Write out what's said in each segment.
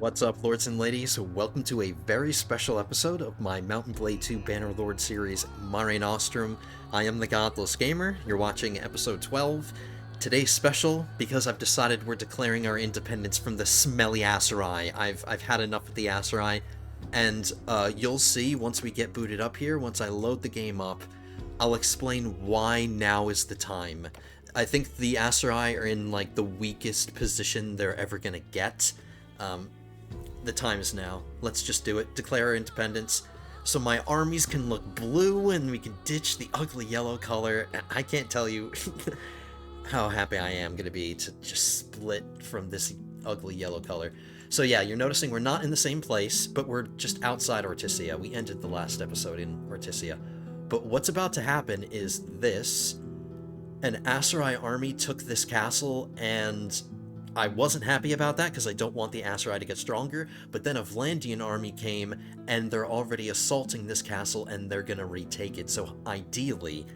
What's up, lords and ladies? Welcome to a very special episode of my Mountain Blade 2 Bannerlord series, Mare Nostrum. I am the Godless Gamer. You're watching episode 12. Today's special because I've decided we're declaring our independence from the smelly Aserai. I've had enough of the Aserai, and you'll see once we get booted up here, once I load the game up, I'll explain why now is the time. I think the Aserai are in, like, the weakest position they're ever gonna get. The time is now. Let's just do it. Declare our independence. So my armies can look blue and we can ditch the ugly yellow color. I can't tell you how happy I am going to be to just split from this ugly yellow color. So yeah, you're noticing we're not in the same place, but we're just outside Ortisia. We ended the last episode in Ortisia. But what's about to happen is this. An Aserai army took this castle, and I wasn't happy about that because I don't want the Aserai to get stronger, but then a Vlandian army came and they're already assaulting this castle and they're gonna retake it. So ideally,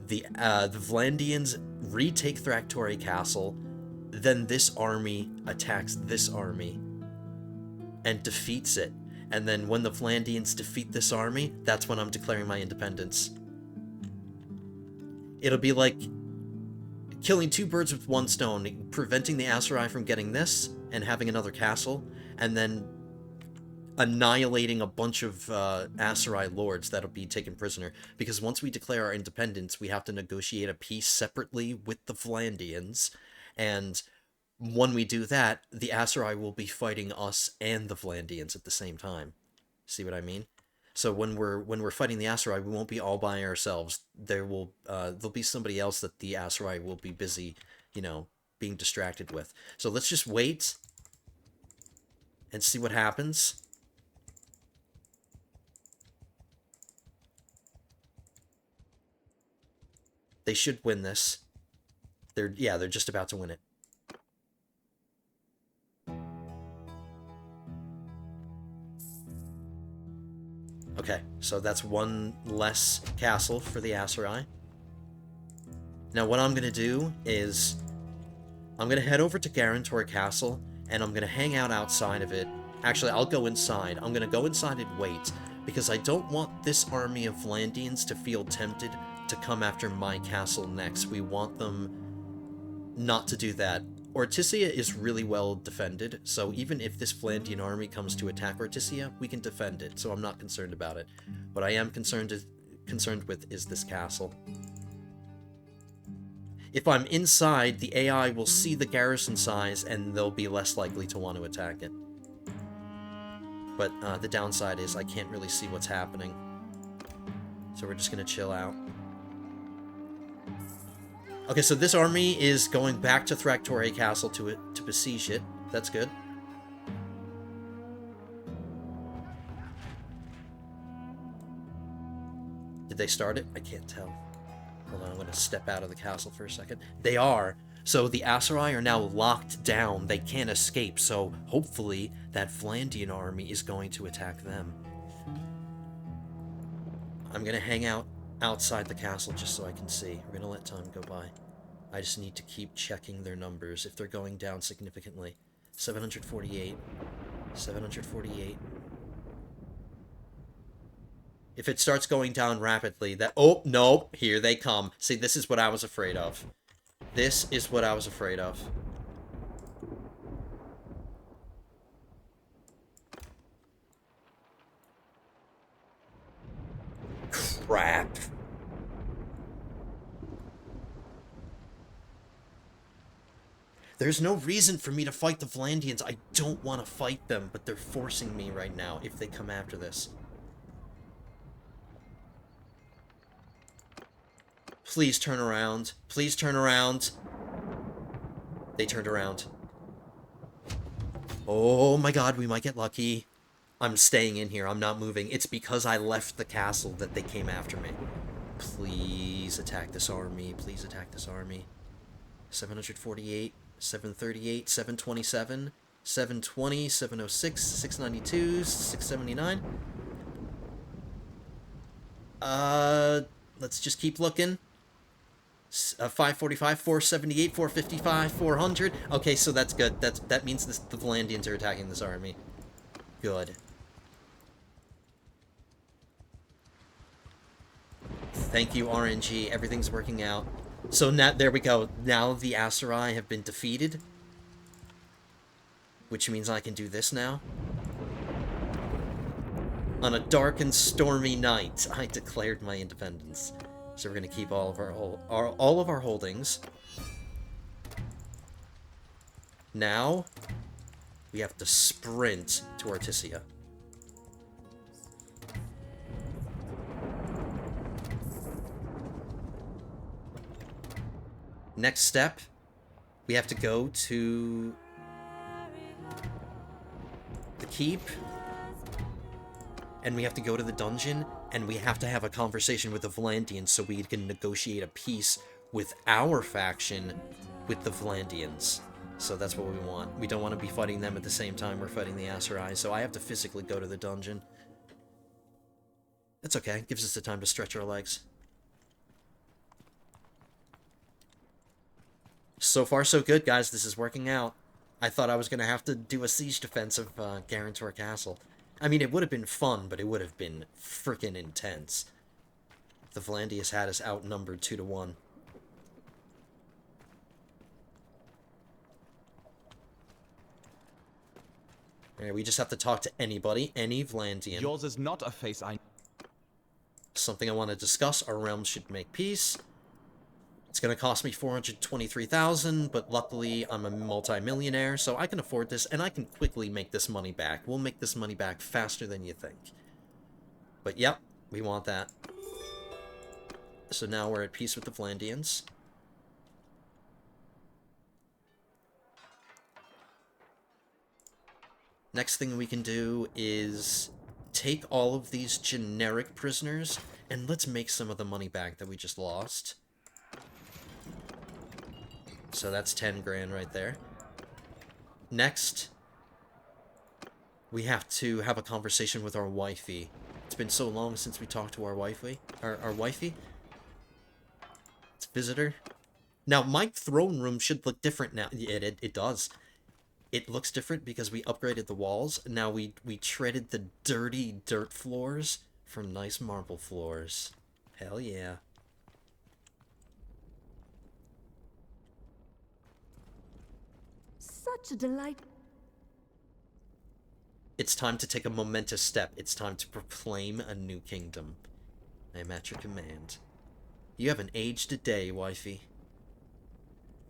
the Vlandians retake Thractori Castle, then this army attacks this army and defeats it. And then when the Vlandians defeat this army, that's when I'm declaring my independence. It'll be like killing two birds with one stone, preventing the Aserai from getting this and having another castle, and then annihilating a bunch of Aserai lords that'll be taken prisoner. Because once we declare our independence, we have to negotiate a peace separately with the Vlandians, and when we do that, the Aserai will be fighting us and the Vlandians at the same time. See what I mean? So when we're fighting the Aserai, we won't be all by ourselves. There'll be somebody else that the Aserai will be busy, being distracted with. So let's just wait and see what happens. They should win this. They're just about to win it. Okay, so that's one less castle for the Aserai. Now what I'm going to do is I'm going to head over to Garantor Castle, and I'm going to hang out outside of it. Actually, I'll go inside. I'm going to go inside and wait, because I don't want this army of Vlandians to feel tempted to come after my castle next. We want them not to do that. Ortisia is really well defended, so even if this Vlandian army comes to attack Ortisia, we can defend it, so I'm not concerned about it. What I am concerned with is this castle. If I'm inside, the AI will see the garrison size, and they'll be less likely to want to attack it. But the downside is I can't really see what's happening, so we're just going to chill out. Okay, so this army is going back to Thractori Castle to besiege it. That's good. Did they start it? I can't tell. Hold on, I'm going to step out of the castle for a second. They are. So the Aserai are now locked down. They can't escape, so hopefully that Vlandian army is going to attack them. I'm going to hang out outside the castle just so I can see. We're gonna let time go by. I just need to keep checking their numbers if they're going down significantly. 748. 748. If it starts going down rapidly, oh, no, here they come. See, this is what I was afraid of. This is what I was afraid of. Crap. There's no reason for me to fight the Vlandians. I don't want to fight them, but they're forcing me right now if they come after this. Please turn around. Please turn around. They turned around. Oh my god, we might get lucky. I'm staying in here. I'm not moving. It's because I left the castle that they came after me. Please attack this army. Please attack this army. 748, 738, 727, 720, 706, 692, 679. Let's just keep looking. 545, 478, 455, 400. Okay, so that's good. That means the Valandians are attacking this army. Good. Thank you, RNG. Everything's working out. So now, there we go. Now the Aserai have been defeated. Which means I can do this now. On a dark and stormy night, I declared my independence. So we're going to keep all of our holdings. Now, we have to sprint to Articia. Next step, we have to go to the keep, and we have to go to the dungeon, and we have to have a conversation with the Valandians so we can negotiate a peace with our faction with the Valandians. So that's what we want. We don't want to be fighting them at the same time we're fighting the Aserai, so I have to physically go to the dungeon. That's okay. It gives us the time to stretch our legs. So far, so good, guys. This is working out. I thought I was going to have to do a siege defense of Guarantor Castle. I mean, it would have been fun, but it would have been freaking intense. The Valandians had us outnumbered 2-1. Alright, we just have to talk to anybody, any Valandian. Yours is not a face I... Something I want to discuss. Our realms should make peace. It's going to cost me 423,000, but luckily I'm a multi-millionaire, so I can afford this, and I can quickly make this money back. We'll make this money back faster than you think. But yep, we want that. So now we're at peace with the Valandians. Next thing we can do is take all of these generic prisoners, and let's make some of the money back that we just lost. So that's 10 grand right there. Next, we have to have a conversation with our wifey. It's been so long since we talked to our wifey. Our wifey? It's visitor. Now, my throne room should look different now. It does. It looks different because we upgraded the walls. Now we treaded the dirty dirt floors for nice marble floors. Hell yeah. Such a delight. It's time to take a momentous step. It's time to proclaim a new kingdom. I am at your command. You haven't aged a day, wifey.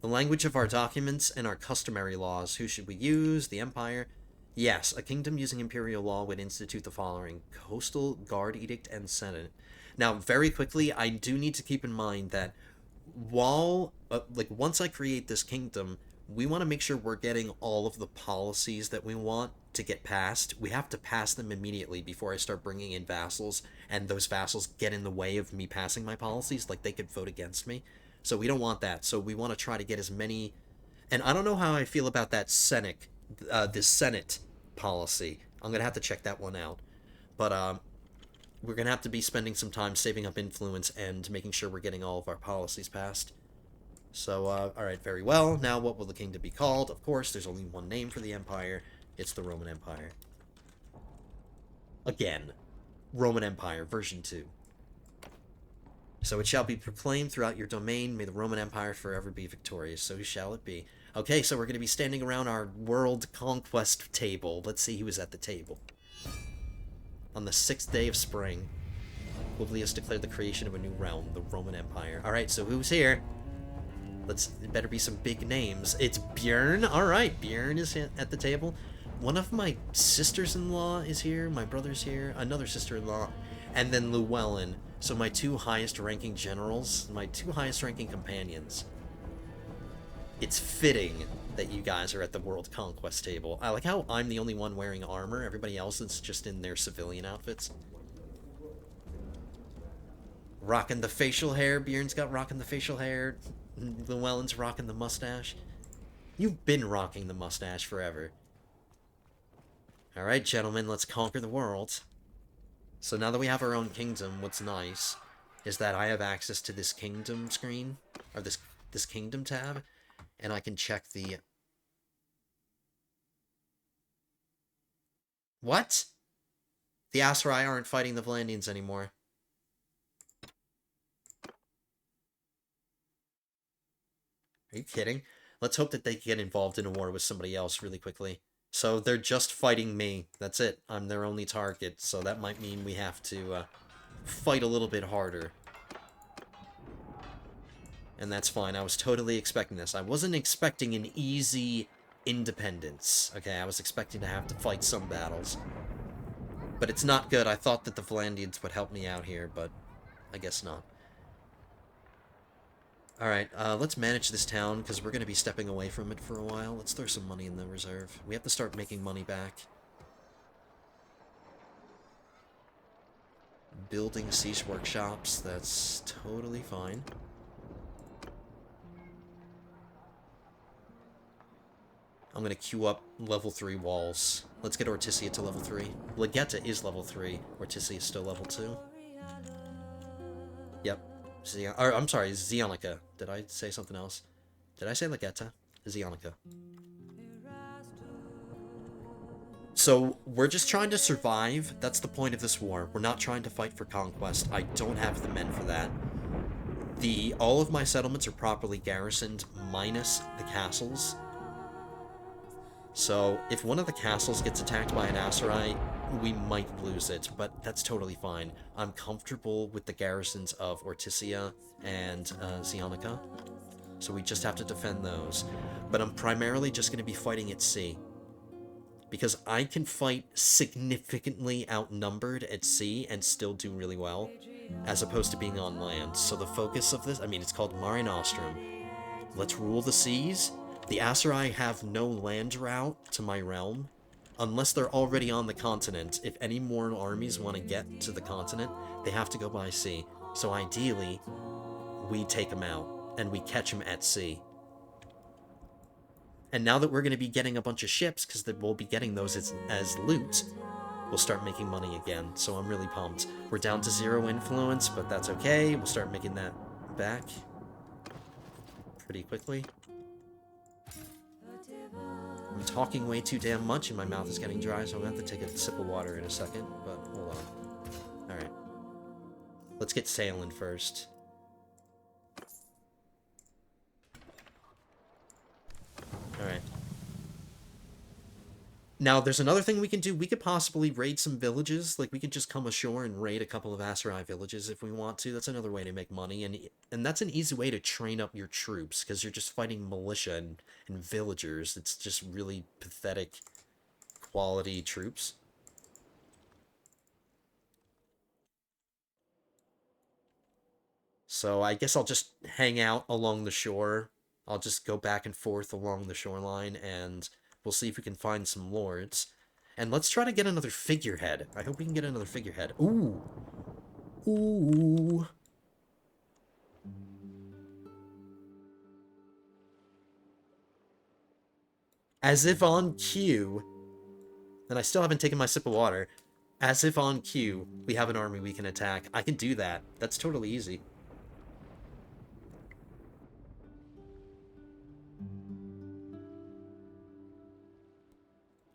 The language of our documents and our customary laws. Who should we use? The Empire? Yes, a kingdom using imperial law would institute the following: Coastal Guard Edict and Senate. Now, very quickly, I do need to keep in mind that while, once I create this kingdom, we want to make sure we're getting all of the policies that we want to get passed. We have to pass them immediately before I start bringing in vassals, and those vassals get in the way of me passing my policies, like they could vote against me. So we don't want that. So we want to try to get as many... And I don't know how I feel about that Senate policy. I'm going to have to check that one out. But we're going to have to be spending some time saving up influence and making sure we're getting all of our policies passed. So, alright, very well. Now, what will the kingdom be called? Of course, there's only one name for the empire. It's the Roman Empire. Again, Roman Empire, version 2. So it shall be proclaimed throughout your domain, may the Roman Empire forever be victorious. So shall it be. Okay, so we're going to be standing around our world conquest table. Let's see who is at the table. On the 6th day of spring, Publius declared the creation of a new realm, the Roman Empire. Alright, so who's here? It better be some big names. It's Bjorn. Alright, Bjorn is at the table. One of my sisters-in-law is here. My brother's here. Another sister-in-law. And then Llewellyn. So my two highest-ranking generals. My two highest-ranking companions. It's fitting that you guys are at the World Conquest table. I like how I'm the only one wearing armor. Everybody else is just in their civilian outfits. Rocking the facial hair. Bjorn's got rocking the facial hair. Llewellyn's rocking the mustache. You've been rocking the mustache forever. Alright, gentlemen, let's conquer the world. So now that we have our own kingdom, what's nice is that I have access to this kingdom screen. or this kingdom tab, and I can check the... What? The Aserai aren't fighting the Valandians anymore. Are you kidding? Let's hope that they get involved in a war with somebody else really quickly. So they're just fighting me. That's it. I'm their only target, so that might mean we have to fight a little bit harder. And that's fine. I was totally expecting this. I wasn't expecting an easy independence. Okay, I was expecting to have to fight some battles. But it's not good. I thought that the Valandians would help me out here, but I guess not. Alright, let's manage this town, because we're going to be stepping away from it for a while. Let's throw some money in the reserve. We have to start making money back. Building siege workshops, that's totally fine. I'm going to queue up level 3 walls. Let's get Ortisia to level 3. Legetta is level 3. Ortisia is still level 2. Yep. I'm sorry, Zionica. Did I say something else? Did I say Legetta? Zionica. So, we're just trying to survive. That's the point of this war. We're not trying to fight for conquest. I don't have the men for that. All of my settlements are properly garrisoned, minus the castles. So, if one of the castles gets attacked by an Aserai, we might lose it, but that's totally fine. I'm comfortable with the garrisons of Ortisia and Zionica, so we just have to defend those. But I'm primarily just going to be fighting at sea, because I can fight significantly outnumbered at sea and still do really well, as opposed to being on land. So the focus of this, I mean, it's called Mare Nostrum. Let's rule the seas. The Aserai have no land route to my realm, unless they're already on the continent. If any more armies want to get to the continent, they have to go by sea. So ideally, we take them out, and we catch them at sea. And now that we're going to be getting a bunch of ships, because we'll be getting those as loot, we'll start making money again, so I'm really pumped. We're down to 0 influence, but that's okay. We'll start making that back pretty quickly. I'm talking way too damn much and my mouth is getting dry, so I'm going to have to take a sip of water in a second, but hold on. Alright. Let's get sailing first. Alright. Now, there's another thing we can do. We could possibly raid some villages. Like, we could just come ashore and raid a couple of Aserai villages if we want to. That's another way to make money, and that's an easy way to train up your troops, because you're just fighting militia and villagers. It's just really pathetic quality troops. So I guess I'll just hang out along the shore. I'll just go back and forth along the shoreline, and we'll see if we can find some lords. And let's try to get another figurehead. I hope we can get another figurehead. Ooh. Ooh. As if on cue, and I still haven't taken my sip of water, as if on cue, we have an army we can attack. I can do that. That's totally easy.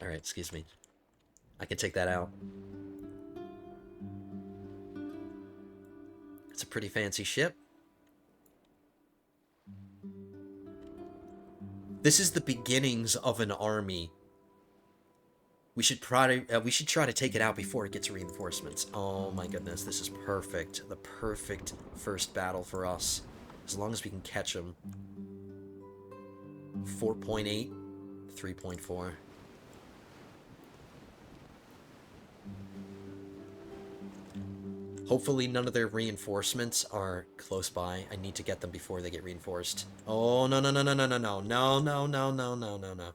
Alright, excuse me. I can take that out. It's a pretty fancy ship. This is the beginnings of an army. We should try to take it out before it gets reinforcements. Oh my goodness, this is perfect. The perfect first battle for us. As long as we can catch them. 4.8, 3.4. Hopefully none of their reinforcements are close by. I need to get them before they get reinforced. Oh, no, no, no, no, no, no, no, no, no, no, no, no, no, no.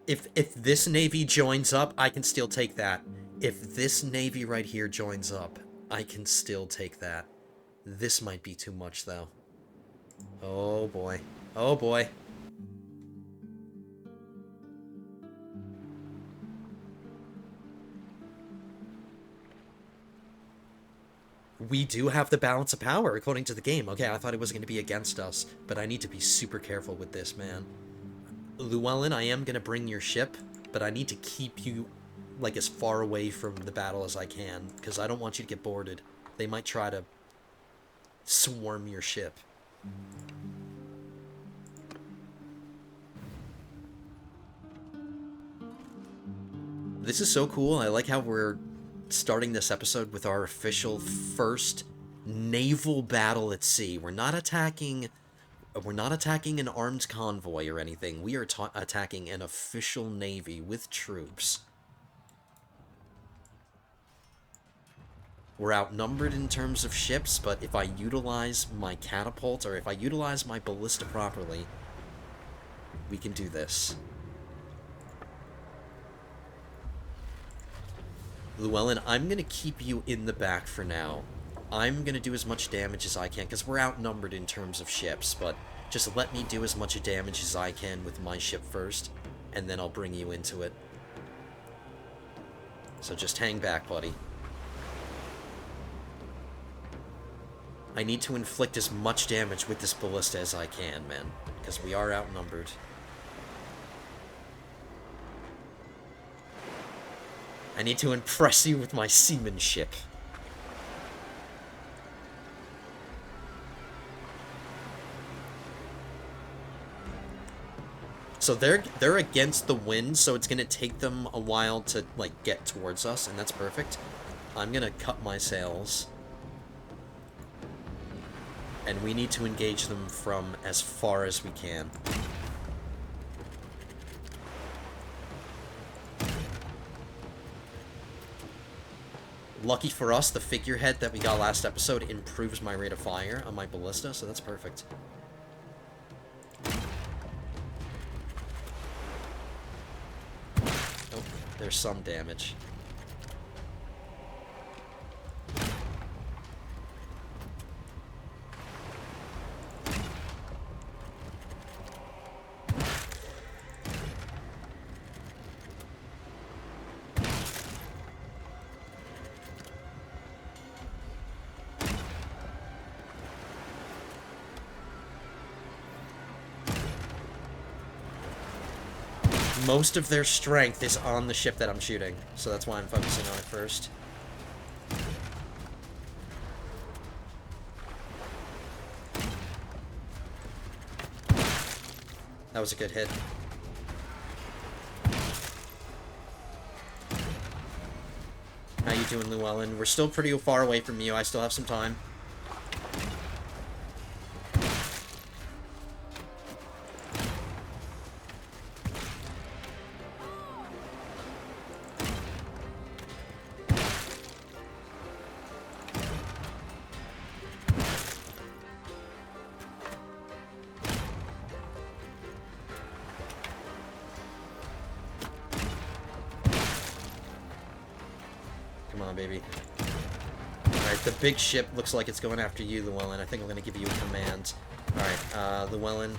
If this navy joins up, I can still take that. If this navy right here joins up, I can still take that. This might be too much, though. Oh, boy. Oh, boy. We do have the balance of power, according to the game. Okay, I thought it was going to be against us, but I need to be super careful with this, man. Llewellyn, I am going to bring your ship, but I need to keep you, like, as far away from the battle as I can, because I don't want you to get boarded. They might try to swarm your ship. This is so cool. I like how we're starting this episode with our official first naval battle at sea. We're not attacking an armed convoy or anything. We are attacking an official navy with troops. We're outnumbered in terms of ships, but if I utilize my catapult, or if I utilize my ballista properly, we can do this. Llewellyn, I'm going to keep you in the back for now. I'm going to do as much damage as I can, because we're outnumbered in terms of ships, but just let me do as much damage as I can with my ship first, and then I'll bring you into it. So just hang back, buddy. I need to inflict as much damage with this ballista as I can, man, because we are outnumbered. I need to impress you with my seamanship. So they're against the wind, so it's gonna take them a while to, like, get towards us, and that's perfect. I'm gonna cut my sails. And we need to engage them from as far as we can. Lucky for us, the figurehead that we got last episode improves my rate of fire on my ballista, so that's perfect. Oh, there's some damage. Most of their strength is on the ship that I'm shooting, so that's why I'm focusing on it first. That was a good hit. How you doing, Llewellyn? We're still pretty far away from you. I still have some time. Come on, baby. Alright, the big ship looks like it's going after you, Llewellyn. I think I'm going to give you a command. Alright, Llewellyn.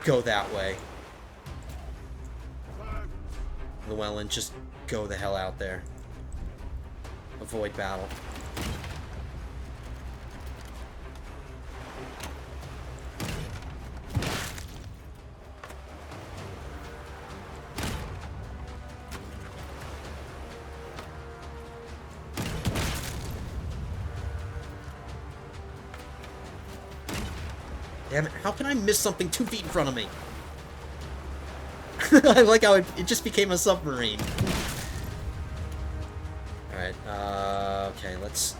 Go that way. Llewellyn, just go the hell out there. Avoid battle. Damn it, how can I miss something 2 feet in front of me? I like how it just became a submarine. Alright, okay, let's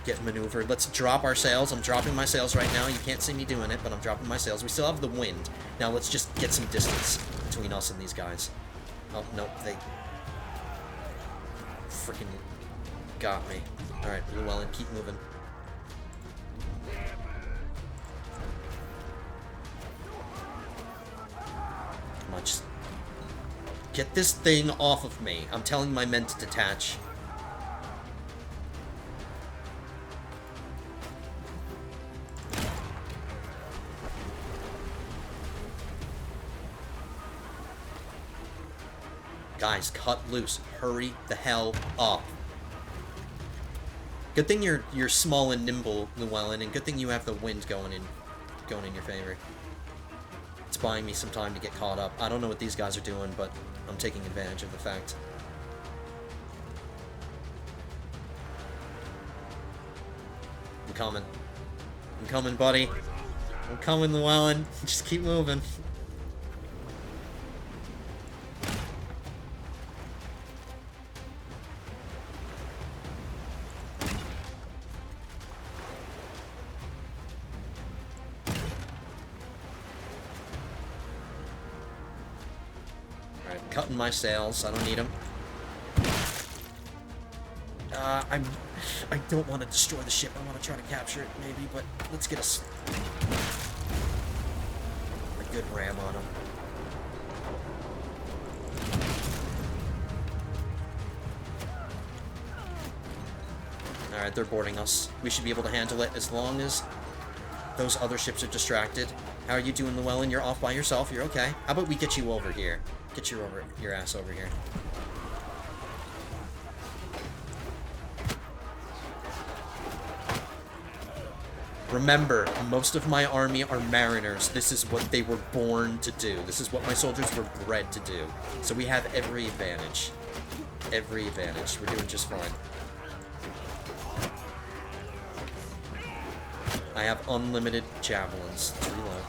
get maneuvered. Let's drop our sails. I'm dropping my sails right now. You can't see me doing it, but I'm dropping my sails. We still have the wind. Now let's just get some distance between us and these guys. Oh, nope, they freaking got me. Alright, Llewellyn, keep moving. Just get this thing off of me. I'm telling my men to detach. Guys, cut loose. Hurry the hell up. Good thing you're small and nimble, Llewellyn, and good thing you have the wind going in your favor. It's buying me some time to get caught up. I don't know what these guys are doing, but I'm taking advantage of the fact. I'm coming. I'm coming, buddy. I'm coming, Llewellyn. Just keep moving. Alright, cutting my sails. I don't need them. I don't want to destroy the ship. I want to try to capture it, maybe, but let's get a good ram on him. Alright, they're boarding us. We should be able to handle it as long as those other ships are distracted. How are you doing, Llewellyn? You're off by yourself. You're okay. How about we get you over here? Get your ass over here. Remember, most of my army are mariners. This is what they were born to do. This is what my soldiers were bred to do. So we have every advantage. Every advantage. We're doing just fine. I have unlimited javelins. Let's reload.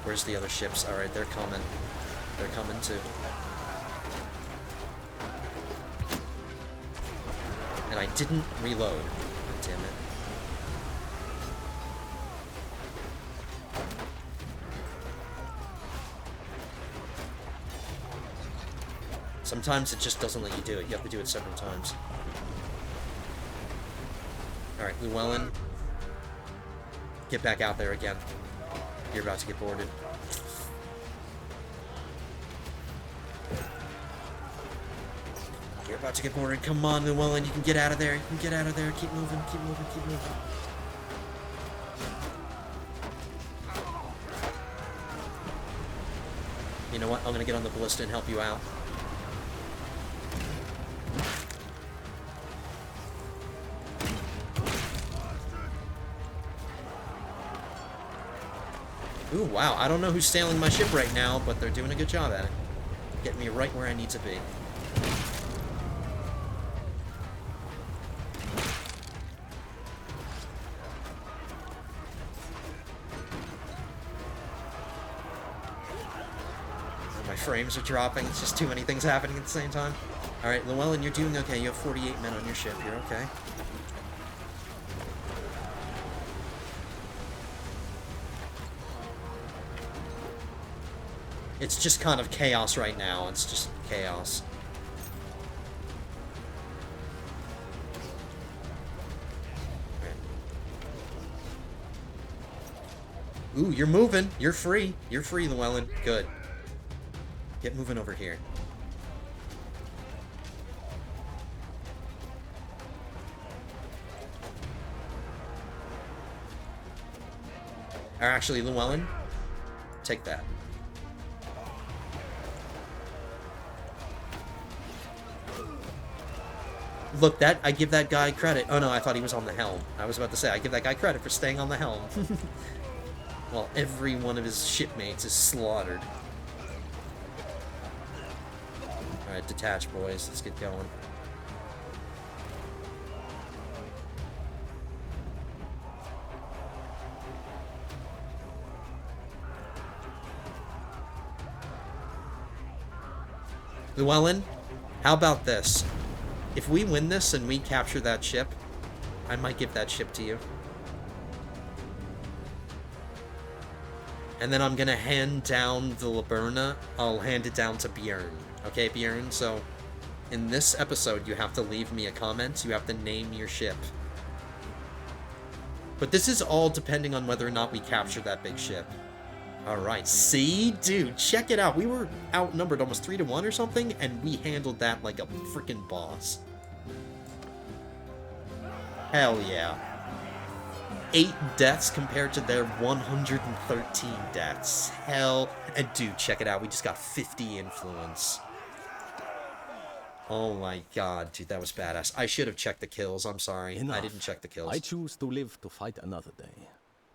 Where's the other ships? Alright, they're coming. They're coming too. And I didn't reload. Damn it. Sometimes it just doesn't let you do it. You have to do it several times. Alright, Llewellyn. Get back out there again. You're about to get boarded. You're about to get boarded. Come on, Llewellyn. You can get out of there. You can get out of there. Keep moving. Keep moving. Keep moving. You know what? I'm going to get on the ballista and help you out. Ooh, wow. I don't know who's sailing my ship right now, but they're doing a good job at it. Getting me right where I need to be. My frames are dropping. It's just too many things happening at the same time. Alright, Llewellyn, you're doing okay. You have 48 men on your ship. You're okay. It's just kind of chaos right now. It's just chaos. Right. Ooh, you're moving. You're free. You're free, Llewellyn. Good. Get moving over here. Or actually, Llewellyn, take that. Look, I give that guy credit. Oh no, I thought he was on the helm. I was about to say, I give that guy credit for staying on the helm. Well, every one of his shipmates is slaughtered. Alright, detach, boys. Let's get going. Llewellyn, how about this? If we win this and we capture that ship, I might give that ship to you. And then I'm gonna hand down the Laberna. I'll hand it down to Bjorn. Okay, Bjorn? So, in this episode, you have to leave me a comment. You have to name your ship. But this is all depending on whether or not we capture that big ship. Alright, see? Dude, check it out. We were outnumbered almost 3-1 or something, and we handled that like a freaking boss. Hell yeah. 8 deaths compared to their 113 deaths. Hell. And dude, check it out. We just got 50 influence. Oh my god, dude, that was badass. I should have checked the kills. I'm sorry. I didn't Enough. check the kills. I choose to live to fight another day.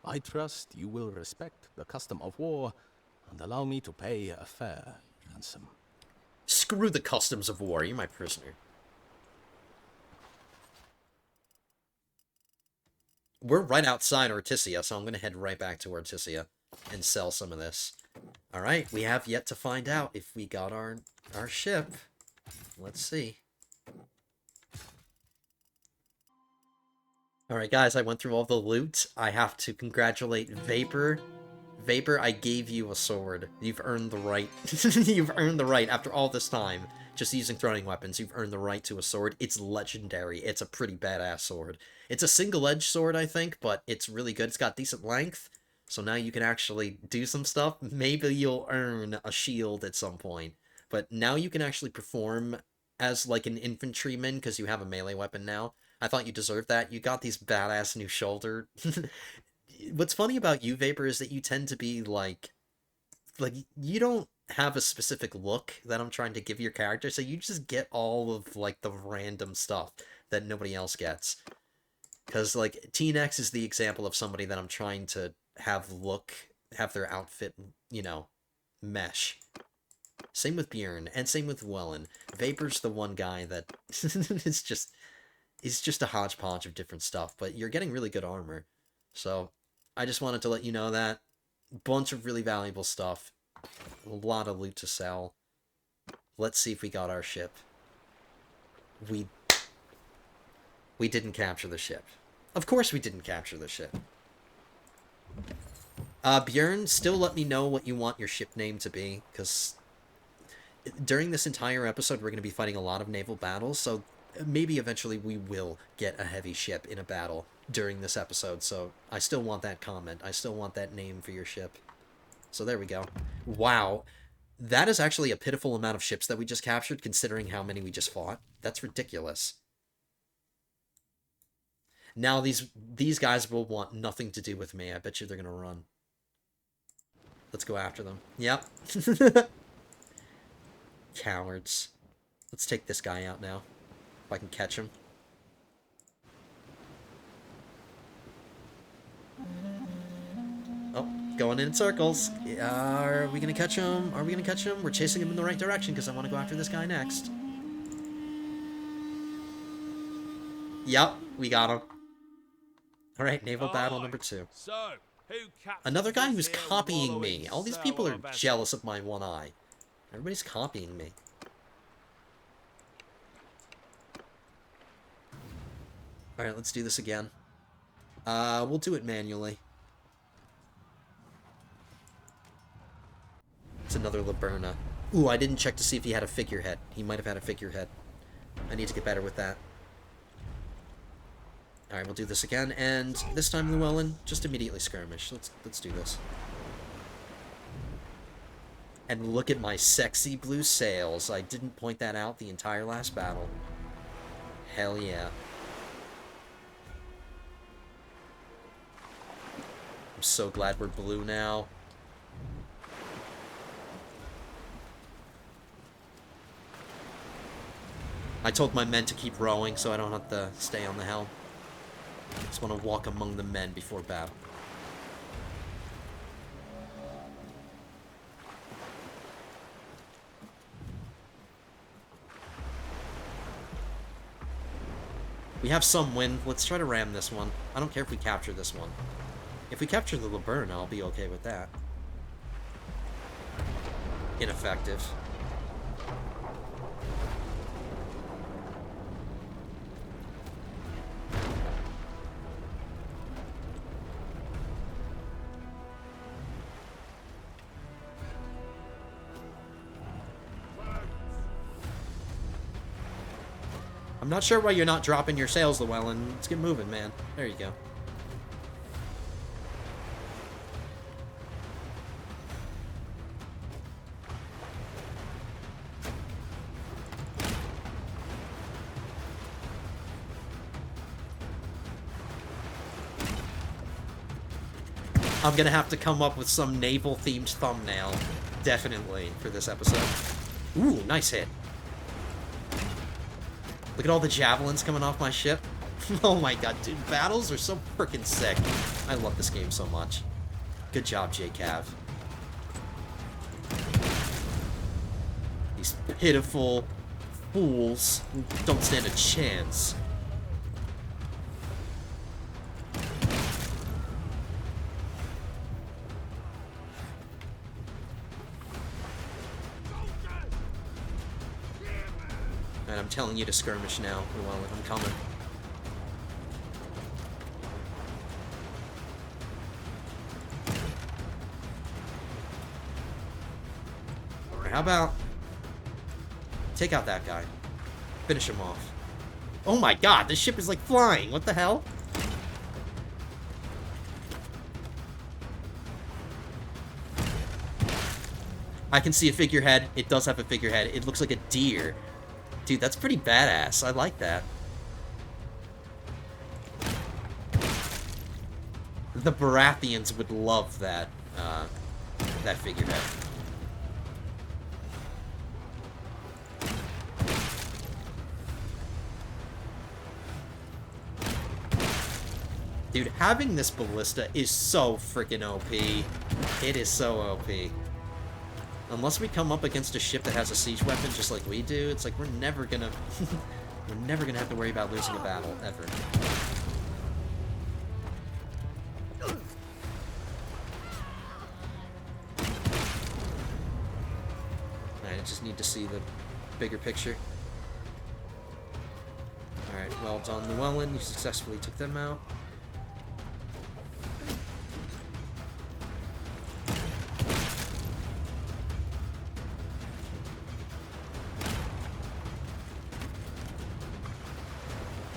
I trust you will respect the custom of war and allow me to pay a fair ransom. Screw the customs of war. You're my prisoner. We're right outside Ortisia, so I'm going to head right back to Ortisia and sell some of this. Alright, we have yet to find out if we got our ship. Let's see. Alright guys, I went through all the loot. I have to congratulate Vapor. Vapor, I gave you a sword. You've earned the right. You've earned the right after all this time. Just using throwing weapons, you've earned the right to a sword. It's legendary. It's a pretty badass sword. It's a single-edged sword, I think, but it's really good. It's got decent length, so now you can actually do some stuff. Maybe you'll earn a shield at some point, but now you can actually perform as, like, an infantryman because you have a melee weapon now. I thought you deserved that. You got these badass new shoulder. What's funny about you, Vapor, is that you tend to be, like, you don't have a specific look that I'm trying to give your character, so you just get all of, like, the random stuff that nobody else gets. Because, like, Teen X is the example of somebody that I'm trying to have their outfit, you know, mesh. Same with Bjorn, and same with Wellen. Vapor's the one guy that is just a hodgepodge of different stuff, but you're getting really good armor. So, I just wanted to let you know that. Bunch of really valuable stuff. A lot of loot to sell. Let's see if we got our ship. We didn't capture the ship. Of course we didn't capture the ship. Bjorn, still let me know what you want your ship name to be, because during this entire episode we're going to be fighting a lot of naval battles, so maybe eventually we will get a heavy ship in a battle during this episode, so I still want that comment. I still want that name for your ship. So there we go. Wow. That is actually a pitiful amount of ships that we just captured, considering how many we just fought. That's ridiculous. Now these guys will want nothing to do with me. I bet you they're going to run. Let's go after them. Yep. Cowards. Let's take this guy out now. If I can catch him. Oh, going in circles. Are we going to catch him? Are we going to catch him? We're chasing him in the right direction because I want to go after this guy next. Yep, we got him. Alright, naval battle number 2. So, Another guy who's copying me. All these people are jealous of my one eye. Everybody's copying me. Alright, let's do this again. We'll do it manually. It's another Laberna. Ooh, I didn't check to see if he had a figurehead. He might have had a figurehead. I need to get better with that. Alright, we'll do this again, and this time, Llewellyn, just immediately skirmish. Let's do this. And look at my sexy blue sails. I didn't point that out the entire last battle. Hell yeah. I'm so glad we're blue now. I told my men to keep rowing so I don't have to stay on the helm. I just want to walk among the men before battle. We have some wind. Let's try to ram this one. I don't care if we capture this one. If we capture the Laberna, I'll be okay with that. Ineffective. I'm not sure why you're not dropping your sails, Llewellyn. Let's get moving, man. There you go. I'm gonna have to come up with some naval-themed thumbnail, definitely, for this episode. Ooh, nice hit. Look at all the javelins coming off my ship. Oh my god, dude, battles are so freaking sick. I love this game so much. Good job, JCav. These pitiful fools don't stand a chance. And I'm telling you to skirmish now. Well, I'm coming. How about take out that guy? Finish him off. Oh my god, this ship is like flying. What the hell? I can see a figurehead. It does have a figurehead. It looks like a deer. Dude, that's pretty badass. I like that. The Baratheons would love that, that figurehead. Dude, having this ballista is so freaking OP. It is so OP. Unless we come up against a ship that has a siege weapon just like we do, it's like we're never gonna we're never gonna have to worry about losing a battle, ever. Alright, I just need to see the bigger picture. Alright, well done, Llewellyn. You successfully took them out.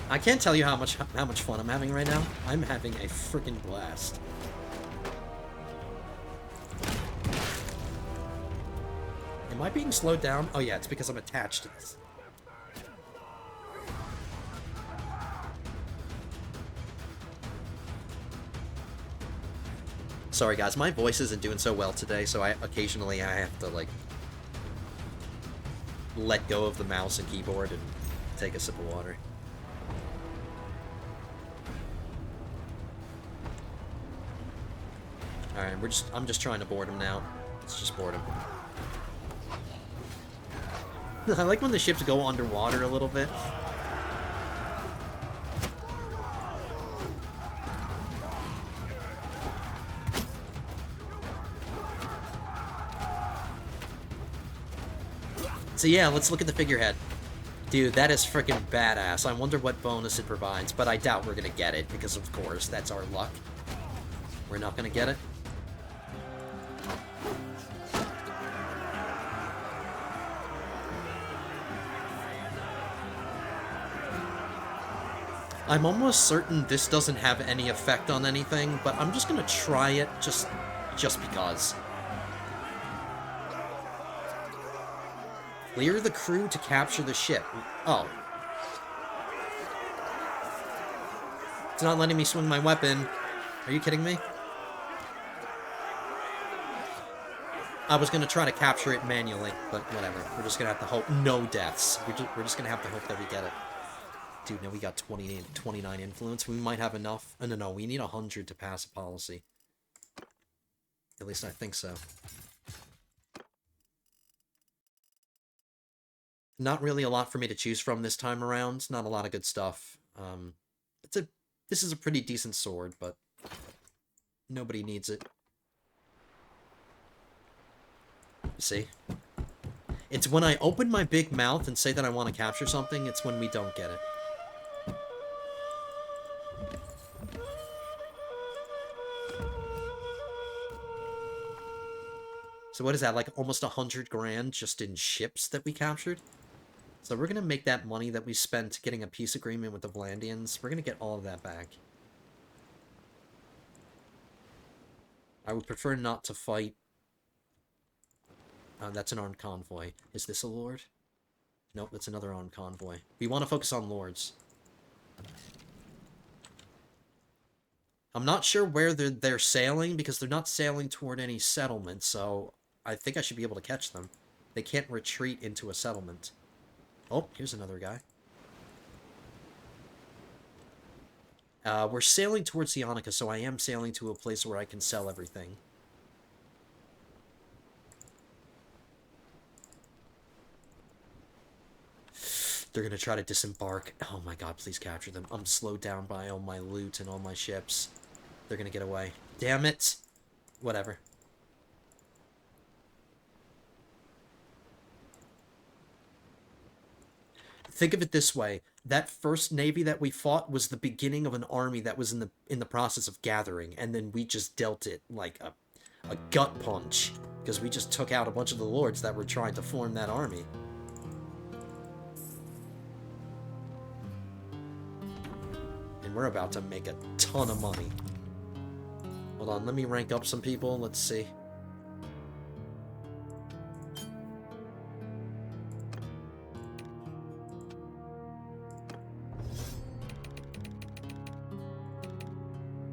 I can't tell you how much fun I'm having right now. I'm having a freaking blast. Am I being slowed down? Oh yeah, it's because I'm attached to this. Sorry guys, my voice isn't doing so well today, so occasionally I have to like let go of the mouse and keyboard and take a sip of water. Alright, I'm just trying to board him now. Let's just board him. I like when the ships go underwater a little bit. So yeah, let's look at the figurehead. Dude, that is freaking badass. I wonder what bonus it provides, but I doubt we're gonna get it, because of course, that's our luck. We're not gonna get it. I'm almost certain this doesn't have any effect on anything, but I'm just gonna try it just because. Clear the crew to capture the ship. Oh. It's not letting me swing my weapon. Are you kidding me? I was gonna try to capture it manually, but whatever. We're just gonna have to hope. No deaths. We're just gonna have to hope that we get it. Dude, now we got 29 influence. We might have enough. Oh, no, we need 100 to pass a policy. At least I think so. Not really a lot for me to choose from this time around. Not a lot of good stuff. This is a pretty decent sword, but nobody needs it. See? It's when I open my big mouth and say that I want to capture something, it's when we don't get it. So what is that, like almost 100 grand just in ships that we captured? So we're going to make that money that we spent getting a peace agreement with the Vlandians, we're going to get all of that back. I would prefer not to fight. That's an armed convoy. Is this a lord? Nope, that's another armed convoy. We want to focus on lords. I'm not sure where they're sailing, because they're not sailing toward any settlement, so I think I should be able to catch them. They can't retreat into a settlement. Oh, here's another guy. We're sailing towards Ionica, so I am sailing to a place where I can sell everything. They're gonna try to disembark. Oh my god, please capture them. I'm slowed down by all my loot and all my ships. They're gonna get away. Damn it! Whatever. Think of it this way. That first navy that we fought was the beginning of an army that was in the process of gathering, and then we just dealt it like a gut punch, because we just took out a bunch of the lords that were trying to form that army. And we're about to make a ton of money. Hold on, let me rank up some people. Let's see.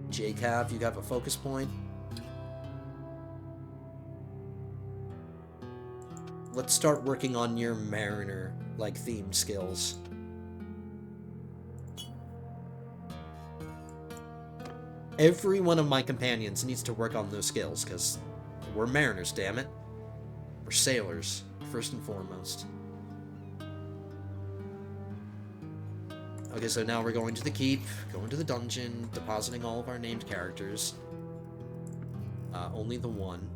JCAV, you have a focus point. Let's start working on your mariner, like, theme skills. Every one of my companions needs to work on those skills, because we're mariners, damn it. We're sailors, first and foremost. Okay, so now we're going to the keep, going to the dungeon, depositing all of our named characters. Only the one.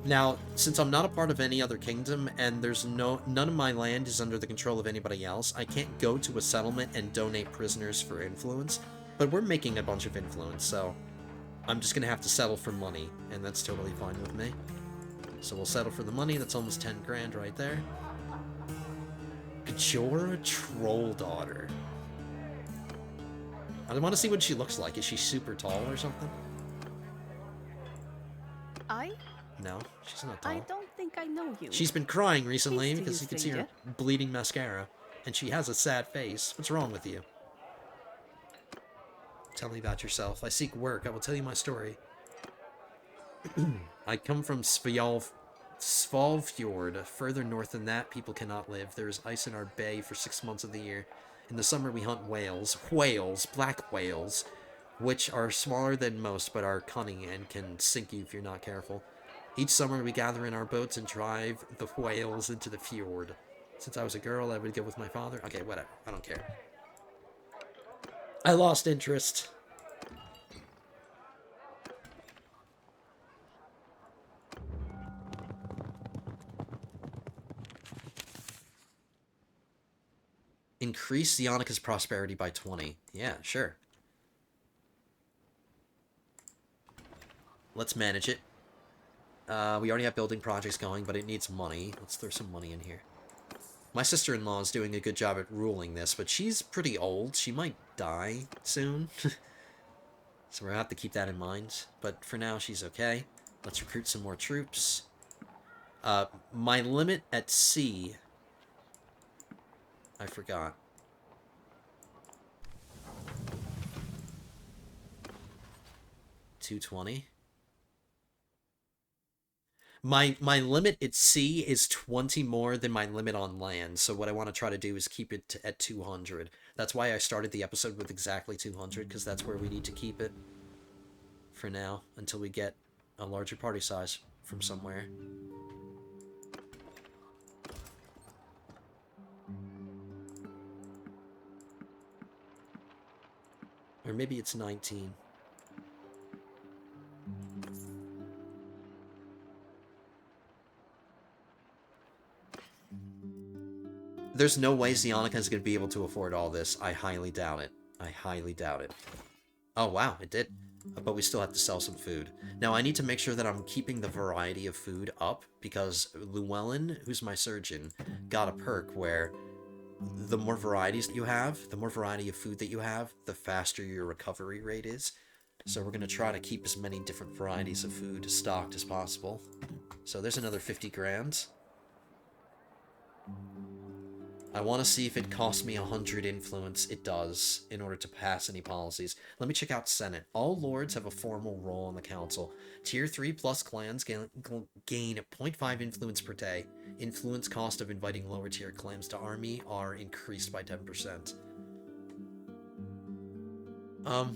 Now, since I'm not a part of any other kingdom, and there's none of my land is under the control of anybody else, I can't go to a settlement and donate prisoners for influence, but we're making a bunch of influence, so I'm just gonna have to settle for money, and that's totally fine with me. So we'll settle for the money. That's almost 10 grand right there. Kajora Troll Daughter. I want to see what she looks like. Is she super tall or something? No, she's not tall. I don't think I know you. She's been crying recently Pleased to because you, you can see her stranger. bleeding mascara. And she has a sad face. What's wrong with you? Tell me about yourself. I seek work. I will tell you my story. I come from Svalfjord. Further north than that, people cannot live. There is ice in our bay for 6 months of the year. In the summer, we hunt whales. Whales. Black whales. Which are smaller than most, but are cunning and can sink you if you're not careful. Each summer, we gather in our boats and drive the whales into the fjord. Since I was a girl, I would go with my father. Okay, whatever. I don't care. I lost interest. Increase Ionica's prosperity by 20. Yeah, sure. Let's manage it. We already have building projects going, but it needs money. Let's throw some money in here. My sister-in-law is doing a good job at ruling this, but she's pretty old. She might die soon. So we'll have to keep that in mind. But for now, she's okay. Let's recruit some more troops. My limit at sea... I forgot. $220. My limit at sea is 20 more than my limit on land, so what I want to try to do is keep it at 200. That's why I started the episode with exactly 200, because that's where we need to keep it for now, until we get a larger party size from somewhere. Or maybe it's 19. There's no way Zionica is going to be able to afford all this. I highly doubt it. I highly doubt it. Oh, wow, it did. But we still have to sell some food. Now, I need to make sure that I'm keeping the variety of food up, because Llewellyn, who's my surgeon, got a perk where the more varieties that you have, the more variety of food that you have, the faster your recovery rate is. So we're going to try to keep as many different varieties of food stocked as possible. So there's another 50 grand. I want to see if it costs me 100 influence. It does, in order to pass any policies. Let me check out Senate. All lords have a formal role in the council. Tier 3 plus clans gain 0.5 influence per day. Influence cost of inviting lower tier clans to army are increased by 10%. Um,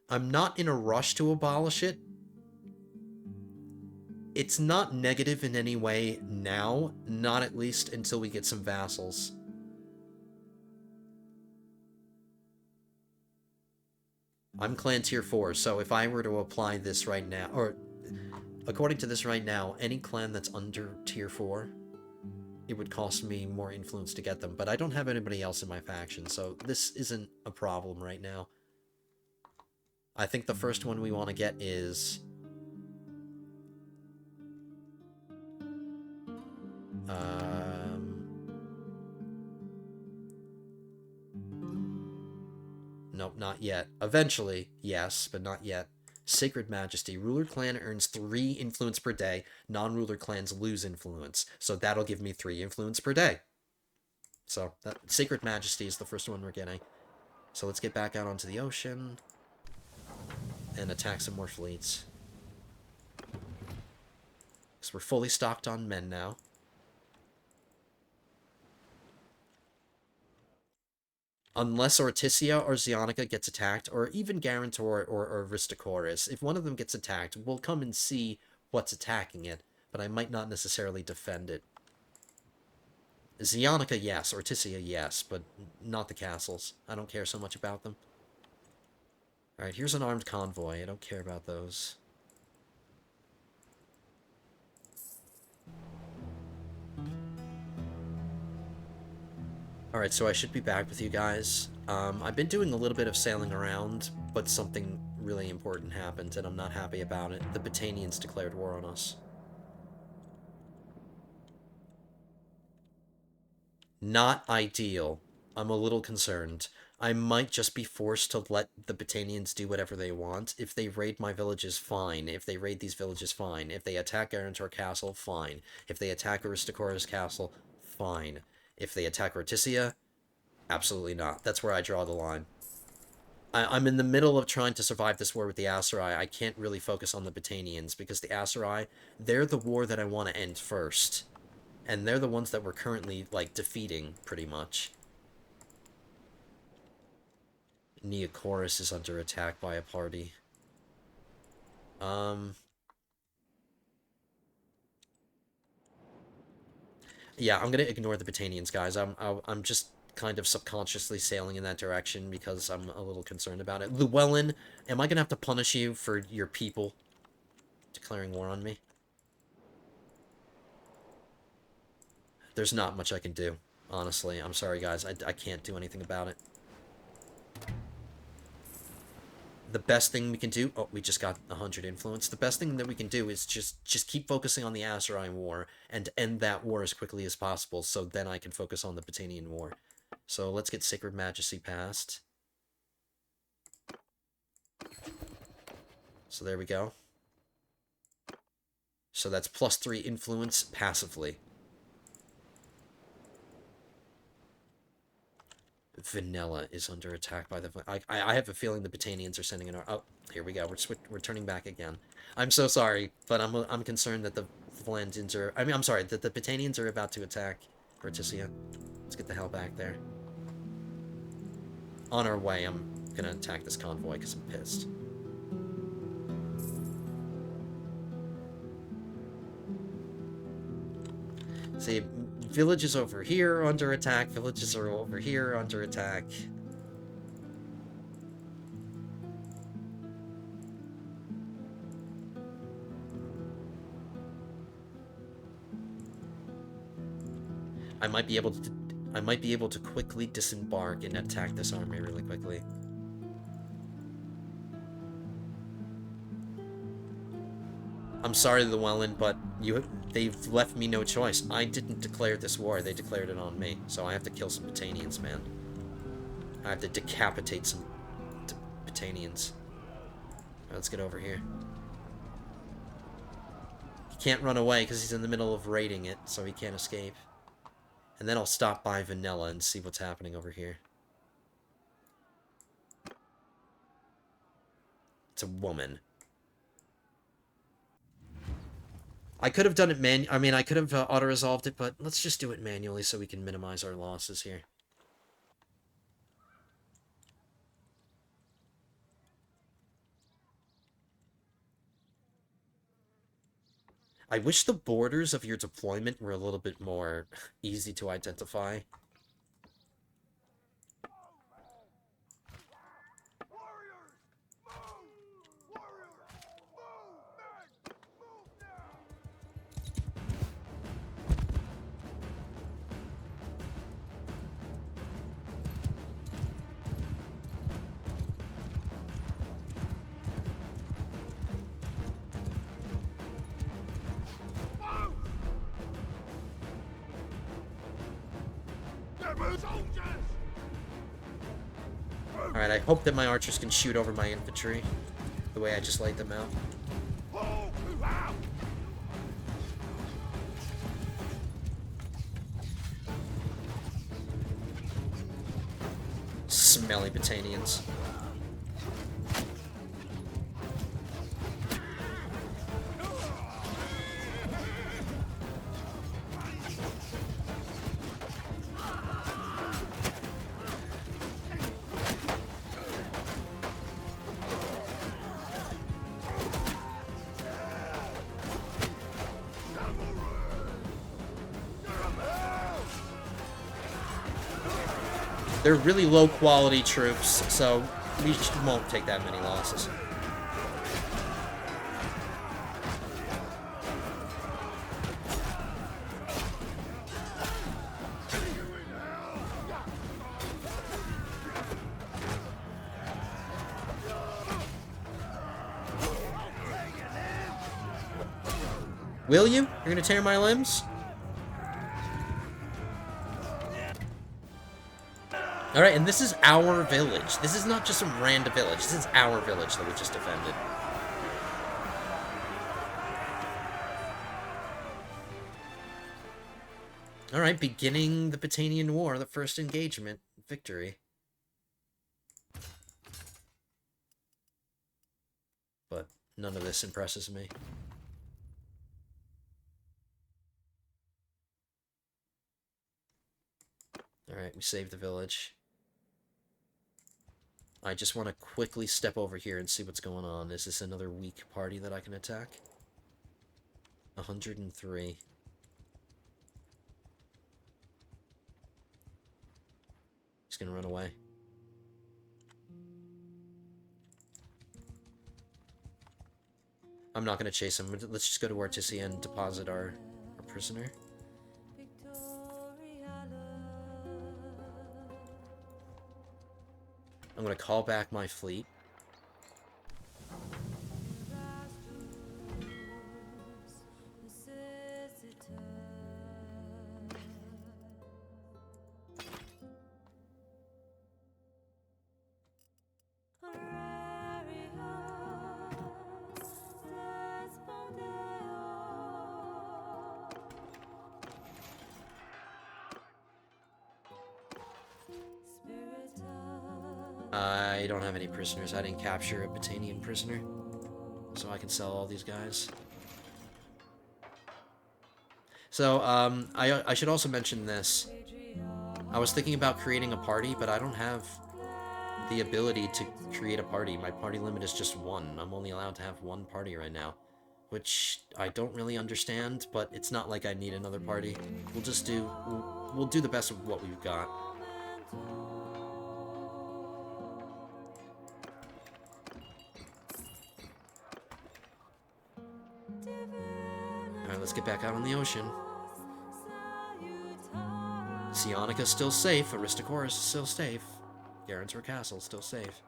I'm not in a rush to abolish it. It's not negative in any way now, not at least until we get some vassals. I'm clan tier 4, so if I were to apply this right now, or according to this right now, any clan that's under tier 4, it would cost me more influence to get them, but I don't have anybody else in my faction, so this isn't a problem right now. I think the first one we want to get is... Nope, not yet. Eventually, yes, but not yet. Sacred Majesty. Ruler clan earns 3 influence per day. Non-ruler clans lose influence. So that'll give me 3 influence per day. So, Sacred Majesty is the first one we're getting. So let's get back out onto the ocean and attack some more fleets. Because we're fully stocked on men now. Unless Ortisia or Zionica gets attacked, or even Garantor or Aristochorus. If one of them gets attacked, we'll come and see what's attacking it, but I might not necessarily defend it. Zionica, yes. Ortisia, yes, but not the castles. I don't care so much about them. Alright, here's an armed convoy. I don't care about those. Alright, so I should be back with you guys. I've been doing a little bit of sailing around, but something really important happened, and I'm not happy about it. The Batanians declared war on us. Not ideal. I'm a little concerned. I might just be forced to let the Batanians do whatever they want. If they raid my villages, fine. If they raid these villages, fine. If they attack Garantor Castle, fine. If they attack Aristochorus Castle, fine. If they attack Ortisia, absolutely not. That's where I draw the line. I'm in the middle of trying to survive this war with the Aserai. I can't really focus on the Batanians, because the Aserai, they're the war that I want to end first. And they're the ones that we're currently, like, defeating, pretty much. Neochorus is under attack by a party. Yeah, I'm gonna ignore the Batanians, guys. I'm just kind of subconsciously sailing in that direction because I'm a little concerned about it. Llewellyn, am I gonna have to punish you for your people declaring war on me? There's not much I can do, honestly. I'm sorry, guys. I can't do anything about it. The best thing we can do... Oh, we just got 100 influence. The best thing that we can do is just keep focusing on the Aserai War and end that war as quickly as possible, so then I can focus on the Batanian War. So let's get Sacred Majesty passed. So there we go. So that's +3 influence passively. Vanilla is under attack by the... I have a feeling the Batanians are sending an... Oh, here we go. We're turning back again. I'm so sorry, but I'm concerned that the Valandians are... I mean, I'm sorry, that the Batanians are about to attack Ortisia. Let's get the hell back there. On our way, I'm gonna attack this convoy because I'm pissed. See, villages over here are under attack, villages are over here under attack. I might be able to quickly disembark and attack this army really quickly. I'm sorry, Llewellyn, but they've left me no choice. I didn't declare this war, they declared it on me. So I have to kill some Batanians, man. I have to decapitate some Batanians. Right, let's get over here. He can't run away because he's in the middle of raiding it, so he can't escape. And then I'll stop by Vanilla and see what's happening over here. It's a woman. I could have done it I mean, I could have auto-resolved it, but let's just do it manually so we can minimize our losses here. I wish the borders of your deployment were a little bit more easy to identify. Alright, I hope that my archers can shoot over my infantry the way I just laid them out. Smelly Battanians. They're really low quality troops, so we won't take that many losses. Will you? You're gonna tear my limbs? Alright, and this is our village. This is not just some random village. This is our village that we just defended. Alright, beginning the Battanian War, the first engagement. Victory. But none of this impresses me. Alright, we saved the village. I just want to quickly step over here and see what's going on. Is this another weak party that I can attack? 103. He's gonna run away. I'm not gonna chase him. Let's just go to Articia and deposit our prisoner. I'm gonna call back my fleet. I don't have any prisoners. I didn't capture a Battanian prisoner, so I can sell all these guys. So, I should also mention this. I was thinking about creating a party, but I don't have the ability to create a party. My party limit is just one. I'm only allowed to have one party right now, which I don't really understand, but it's not like I need another party. We'll just do... We'll do the best of what we've got. Alright, let's get back out on the ocean. Sionica's still safe. Aristochorus is still safe. Garentor Castle still safe.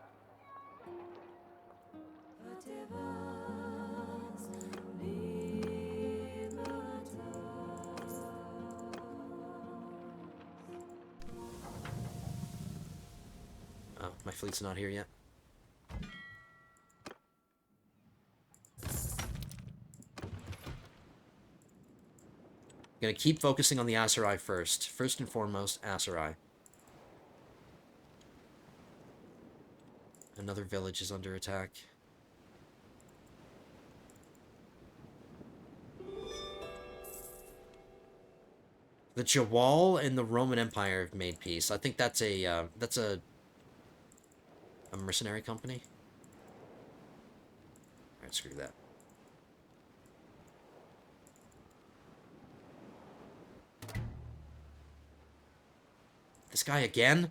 Oh, my fleet's not here yet. I'm gonna keep focusing on the Aserai first. First and foremost, Aserai. Another village is under attack. The Jawal and the Roman Empire have made peace. I think that's a mercenary company. Alright, screw that. This guy again?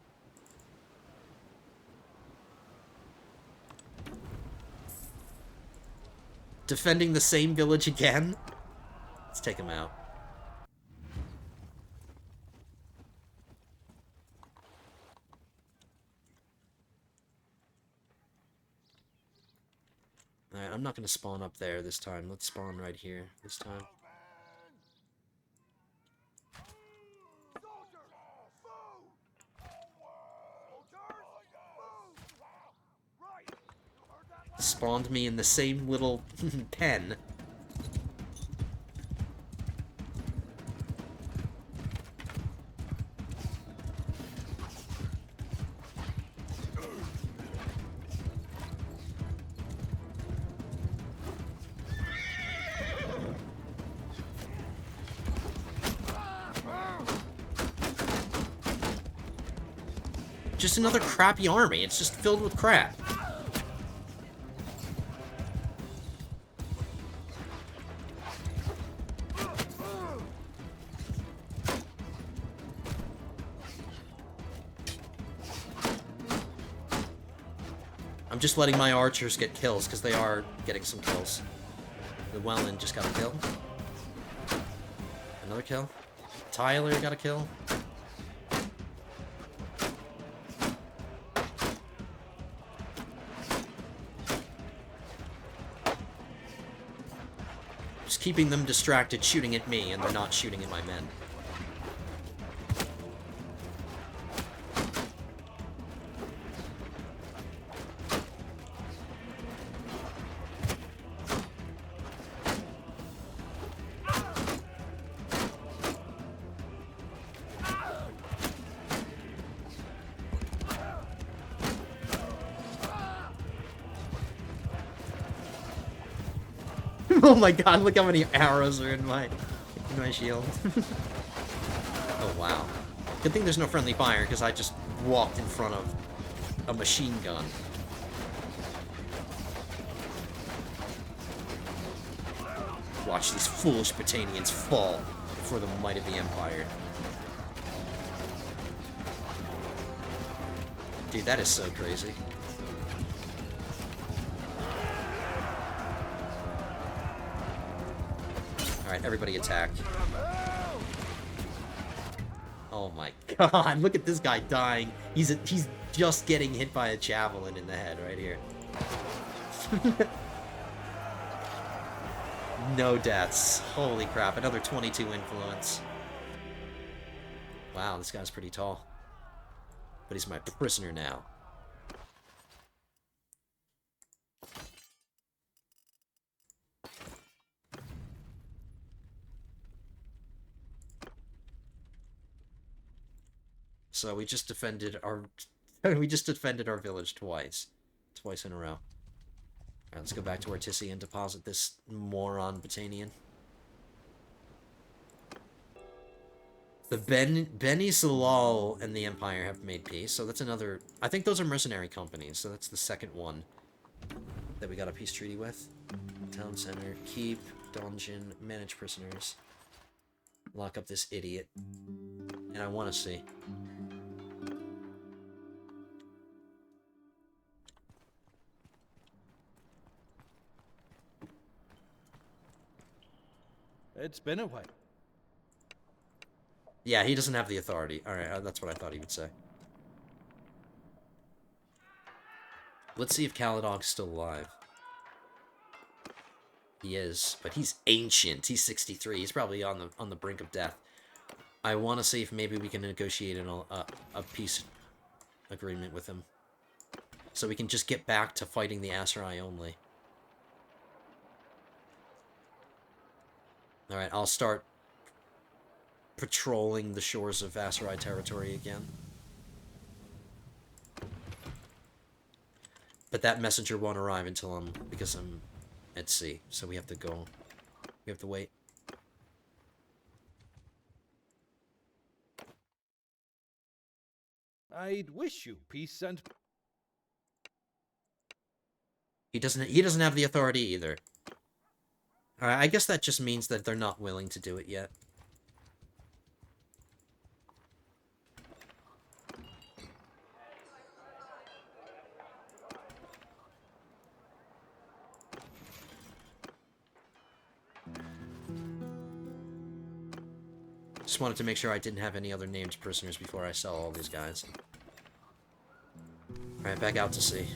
Defending the same village again? Let's take him out. Alright, I'm not going to spawn up there this time. Let's spawn right here this time. Spawned me in the same little pen. Just another crappy army. It's just filled with crap. I'm just letting my archers get kills, because they are getting some kills. Llewellyn just got a kill. Another kill. Tyler got a kill. Just keeping them distracted, shooting at me, and they're not shooting at my men. Oh my god, look how many arrows are in my shield. Oh wow. Good thing there's no friendly fire, because I just walked in front of a machine gun. Watch these foolish Britannians fall before the might of the Empire. Dude, that is so crazy. Alright, everybody attack. Oh my god, look at this guy dying. He's just getting hit by a javelin in the head right here. No deaths. Holy crap, another 22 influence. Wow, this guy's pretty tall. But he's my prisoner now. So we just defended our village twice. Twice in a row. Alright, let's go back to Artisi and deposit this moron Britannian. The Beni Salal and the Empire have made peace, so that's another... I think those are mercenary companies, so that's the second one that we got a peace treaty with. Town center, keep, dungeon, manage prisoners. Lock up this idiot. And I want to see. It's been a while. Yeah, he doesn't have the authority. Alright, that's what I thought he would say. Let's see if Caladog's still alive. He is, but he's ancient. He's 63. He's probably on the brink of death. I want to see if maybe we can negotiate a peace agreement with him. So we can just get back to fighting the Aserai only. Alright, I'll start patrolling the shores of Aserai territory again. But that messenger won't arrive until because I'm at sea, so we have to go. We have to wait. I'd wish you peace and... He doesn't have the authority either. Alright, I guess that just means that they're not willing to do it yet. Just wanted to make sure I didn't have any other named prisoners before I sell all these guys. Alright, back out to sea.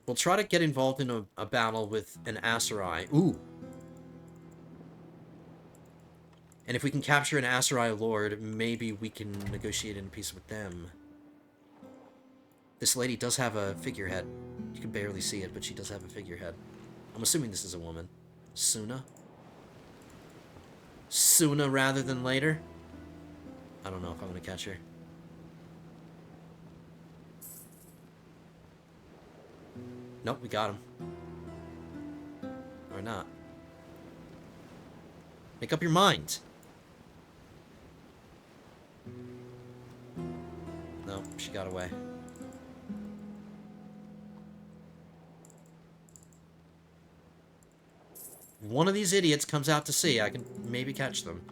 We'll try to get involved in a battle with an Aserai. Ooh! And if we can capture an Aserai lord, maybe we can negotiate in peace with them. This lady does have a figurehead. You can barely see it, but she does have a figurehead. I'm assuming this is a woman. Suna? Sooner rather than later? I don't know if I'm gonna catch her. Nope, we got him. Or not. Make up your mind. No, she got away. One of these idiots comes out to sea, I can maybe catch them.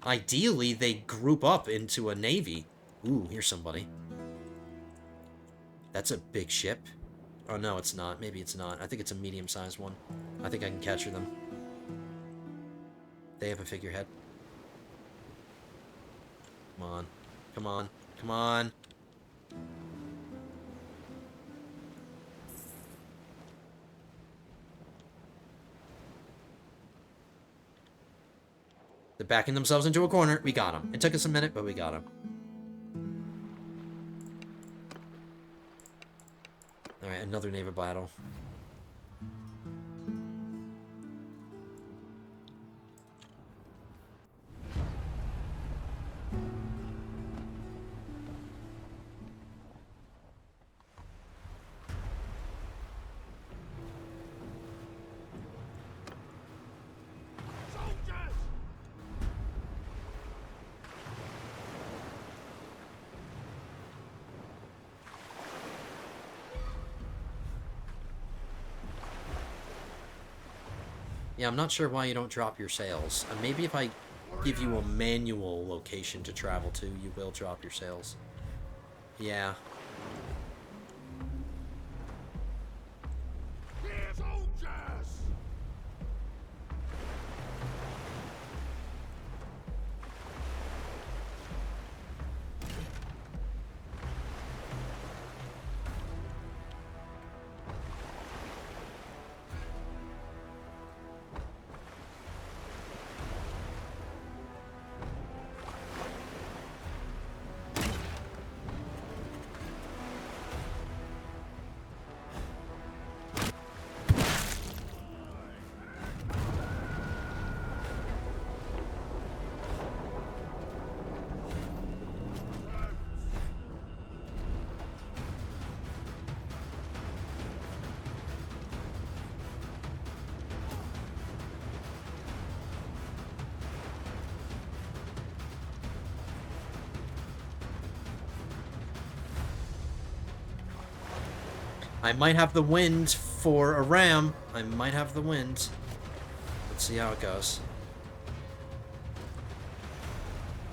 Ideally, they group up into a navy. Ooh, here's somebody. That's a big ship. Oh, no, it's not. Maybe it's not. I think it's a medium-sized one. I think I can capture them. They have a figurehead. Come on. Come on. Come on. They're backing themselves into a corner. We got them. It took us a minute, but we got them. Alright, another naval battle. Yeah, I'm not sure why you don't drop your sails. Maybe if I give you a manual location to travel to, you will drop your sails. Yeah. I might have the wind for a ram. I might have the wind. Let's see how it goes.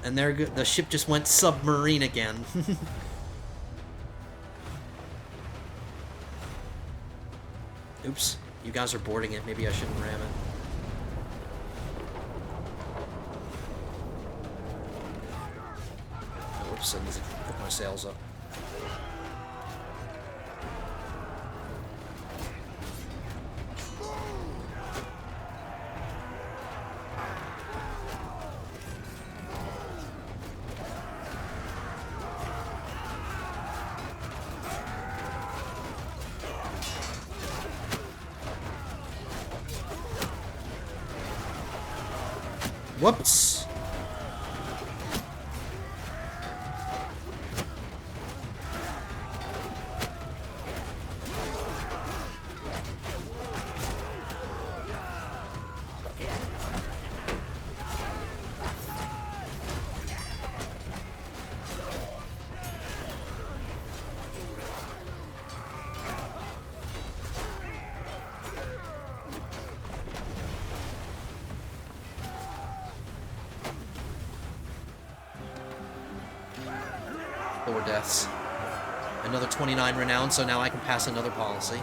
And there, the ship just went submarine again. Oops. You guys are boarding it. Maybe I shouldn't ram it. Oops, I need to put my sails up. Whoops! Four deaths. Another 29 renown, so now I can pass another policy.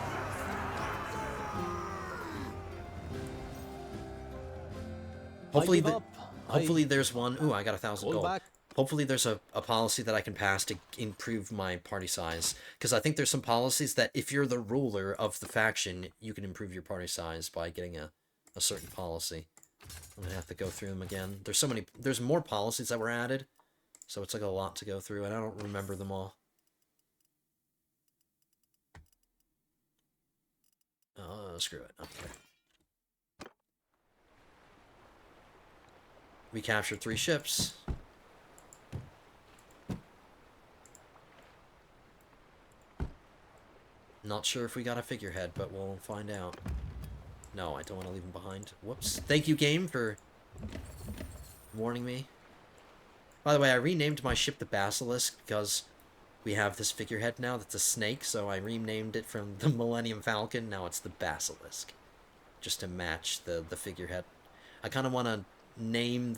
Hopefully there's one. Ooh, I got 1,000 gold. Hopefully there's a policy that I can pass to improve my party size. Because I think there's some policies that if you're the ruler of the faction, you can improve your party size by getting a certain policy. I'm gonna have to go through them again. There's more policies that were added. So it's like a lot to go through, and I don't remember them all. Screw it. Okay. We captured 3 ships. Not sure if we got a figurehead, but we'll find out. No, I don't want to leave him behind. Whoops. Thank you, game, for warning me. By the way, I renamed my ship the Basilisk because we have this figurehead now that's a snake, so I renamed it from the Millennium Falcon. Now it's the Basilisk, just to match the figurehead. I kind of want to name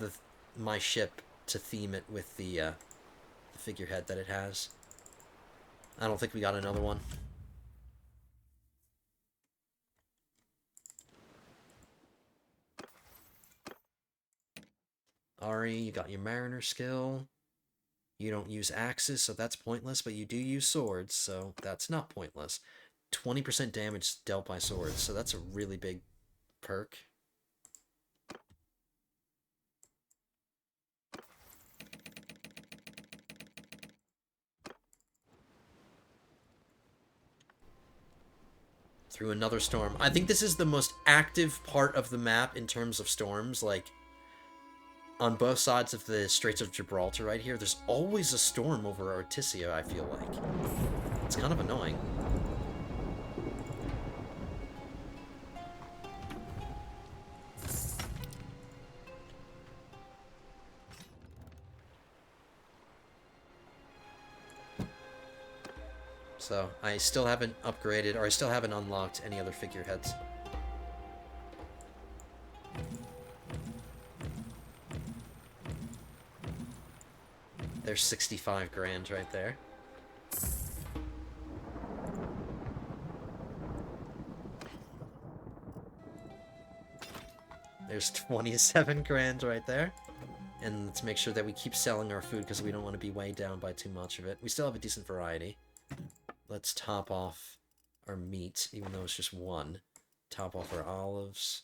my ship to theme it with the figurehead that it has. I don't think we got another one. Ari, you got your mariner skill. You don't use axes, so that's pointless, but you do use swords, so that's not pointless. 20% damage dealt by swords, so that's a really big perk. Through another storm. I think this is the most active part of the map in terms of storms, like on both sides of the Straits of Gibraltar right here, there's always a storm over Artesia, I feel like. It's kind of annoying. So, I still haven't upgraded, or I still haven't unlocked any other figureheads. There's 65 grand right there. There's 27 grand right there. And let's make sure that we keep selling our food because we don't want to be weighed down by too much of it. We still have a decent variety. Let's top off our meat, even though it's just one. Top off our olives.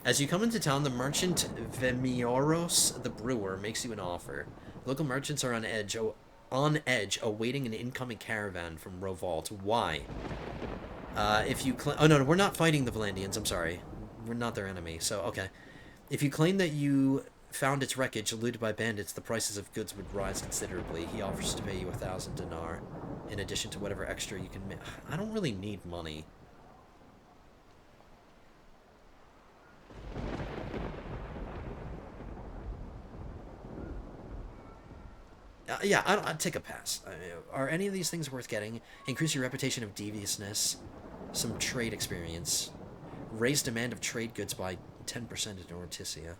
As you come into town, the merchant Vemioros the brewer makes you an offer. Local merchants are on edge, awaiting an incoming caravan from Rovalt. Why? If you oh no, we're not fighting the Valandians, I'm sorry. We're not their enemy, so okay. If you claim that you found its wreckage looted by bandits, the prices of goods would rise considerably. He offers to pay you 1,000 dinar, in addition to whatever extra you can make. I don't really need money. Yeah, I'd take a pass. Are any of these things worth getting? Increase your reputation of deviousness. Some trade experience. Raise demand of trade goods by 10% in Ortisia.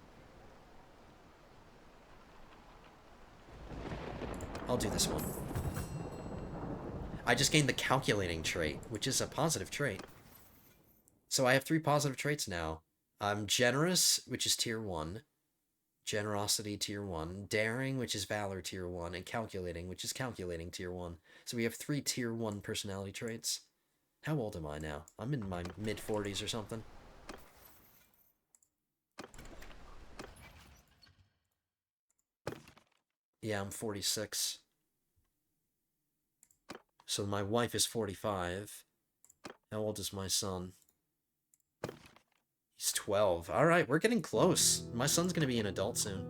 I'll do this one. I just gained the calculating trait, which is a positive trait. So I have 3 positive traits now. I'm generous, which is tier 1. Generosity, tier 1. Daring, which is valor, tier 1. And calculating, which is calculating, tier 1. So we have 3 tier 1 personality traits. How old am I now? I'm in my mid-40s or something. Yeah, I'm 46. So my wife is 45. How old is my son? He's 12. Alright, we're getting close. My son's gonna be an adult soon.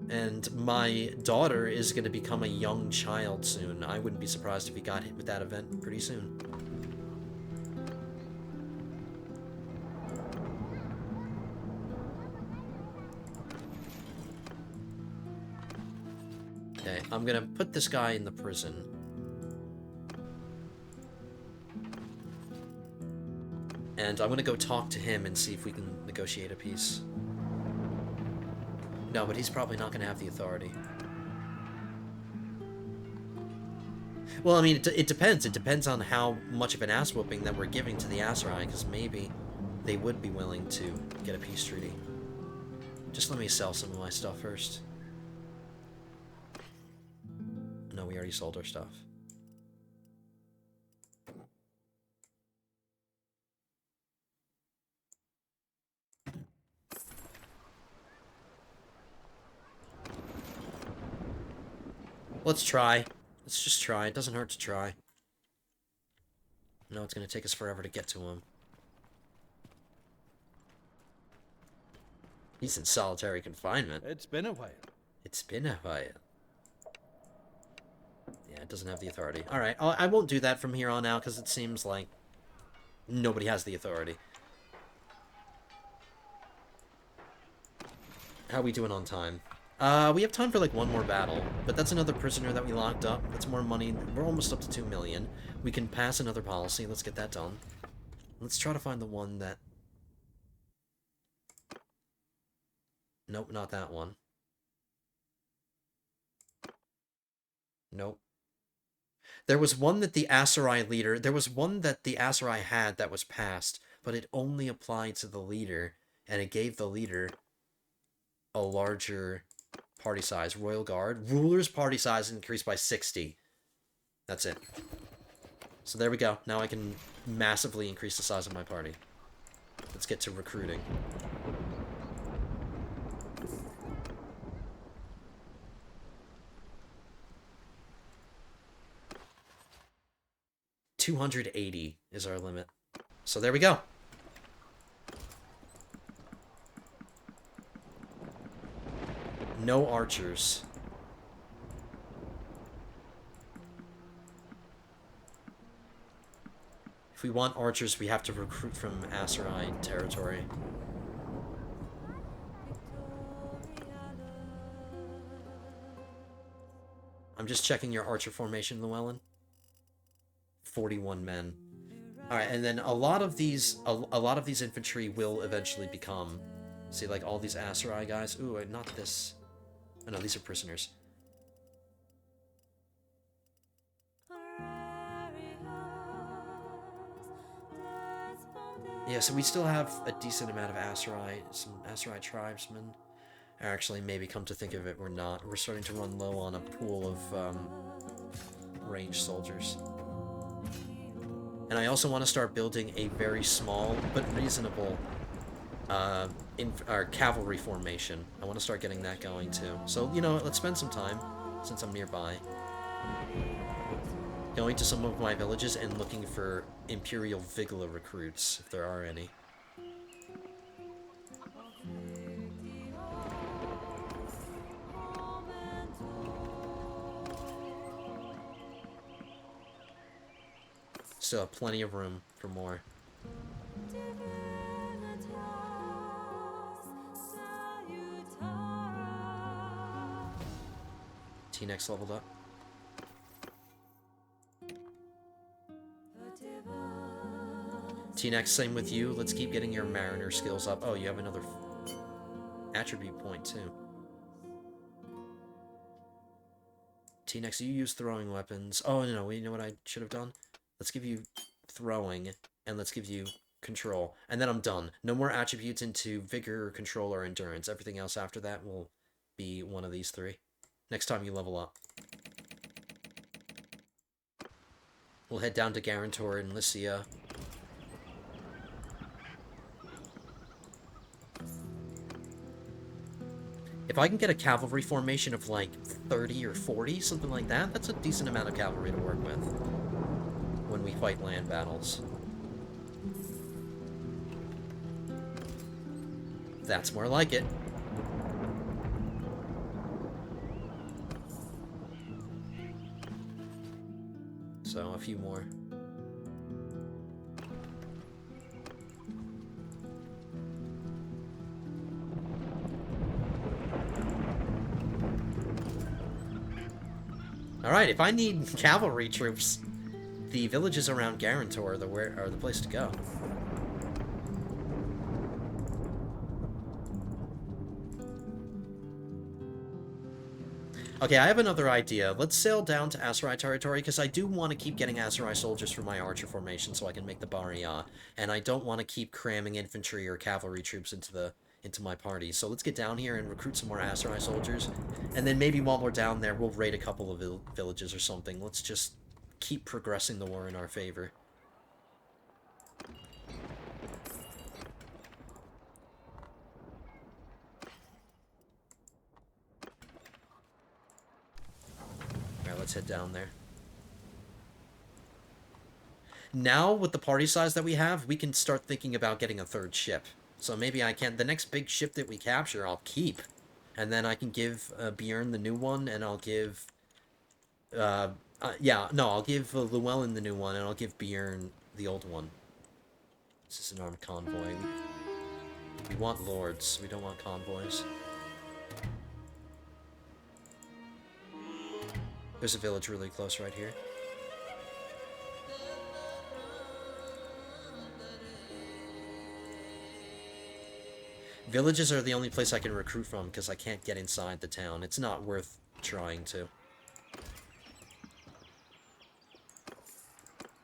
And my daughter is gonna become a young child soon. I wouldn't be surprised if he got hit with that event pretty soon. Okay, I'm gonna put this guy in the prison. And I'm gonna go talk to him and see if we can negotiate a peace. No, but he's probably not gonna have the authority. Well, I mean, it depends. It depends on how much of an ass-whooping that we're giving to the Aserai, because maybe they would be willing to get a peace treaty. Just let me sell some of my stuff first. No, we already sold our stuff. Let's try. Let's just try. It doesn't hurt to try. No, it's going to take us forever to get to him. He's in solitary confinement. It's been a while. It's been a while. Yeah, it doesn't have the authority. Alright, I won't do that from here on out, because it seems like nobody has the authority. How are we doing on time? We have time for like one more battle, but that's another prisoner that we locked up. That's more money. We're almost up to 2 million. We can pass another policy. Let's get that done. Let's try to find the one that... Nope, not that one. Nope. There was one that the Aserai leader... There was one that the Aserai had that was passed, but it only applied to the leader, and it gave the leader a larger party size. Royal Guard. Ruler's party size increased by 60. That's it. So there we go. Now I can massively increase the size of my party. Let's get to recruiting. $280 is our limit. So there we go. No archers. If we want archers, we have to recruit from Aserai territory. I'm just checking your archer formation, Llewellyn. 41 men. Alright, and then a lot of these infantry will eventually become... See, like, all these Aserai guys. Ooh, not this. Oh, no, these are prisoners. Yeah, so we still have a decent amount of Aserai, some Aserai tribesmen. Actually, maybe come to think of it, we're not. We're starting to run low on a pool of ranged soldiers. And I also want to start building a very small but reasonable our cavalry formation. I want to start getting that going too. So, you know, let's spend some time, since I'm nearby, going to some of my villages and looking for Imperial Vigila recruits, if there are any. Still have plenty of room for more. T-Nex leveled up. T-Nex, same with you. Let's keep getting your mariner skills up. Oh, you have another attribute point too. T-Nex, you use throwing weapons. Oh, no, you know what I should have done? Let's give you throwing, and let's give you control. And then I'm done. No more attributes into vigor, control, or endurance. Everything else after that will be one of these three. Next time you level up. We'll head down to Garantor and Lycia. If I can get a cavalry formation of like 30 or 40, something like that, that's a decent amount of cavalry to work with when we fight land battles. That's more like it. So, a few more. Alright, if I need cavalry troops, the villages around Garantor are the place to go. Okay, I have another idea. Let's sail down to Aserai territory, because I do want to keep getting Aserai soldiers for my archer formation so I can make the Barriya, and I don't want to keep cramming infantry or cavalry troops into my party. So let's get down here and recruit some more Aserai soldiers, and then maybe while we're down there, we'll raid a couple of villages or something. Let's just keep progressing the war in our favor. Let's head down there. Now, with the party size that we have, we can start thinking about getting a third ship. So maybe I can... The next big ship that we capture, I'll keep. And then I can give Bjorn the new one, and I'll give... I'll give Llewellyn the new one, and I'll give Bjorn the old one. This is an armed convoy. We want lords. We don't want convoys. There's a village really close right here. Villages are the only place I can recruit from because I can't get inside the town. It's not worth trying to.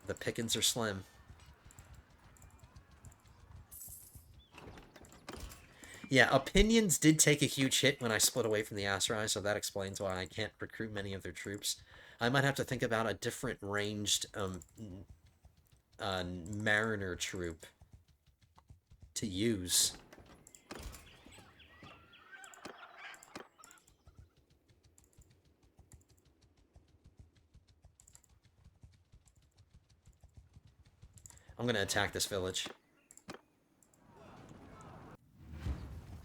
The pickings are slim. Yeah, opinions did take a huge hit when I split away from the Aserai, so that explains why I can't recruit many of their troops. I might have to think about a different ranged mariner troop to use. I'm gonna attack this village.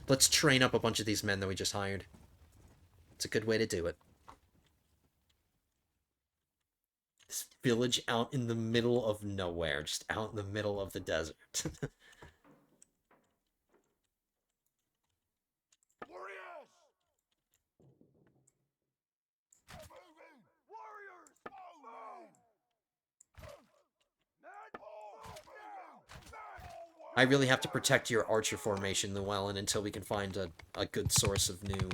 Let's train up a bunch of these men that we just hired. It's a good way to do it. This village out in the middle of nowhere, just out in the middle of the desert. I really have to protect your archer formation, Llewellyn, until we can find a good source of new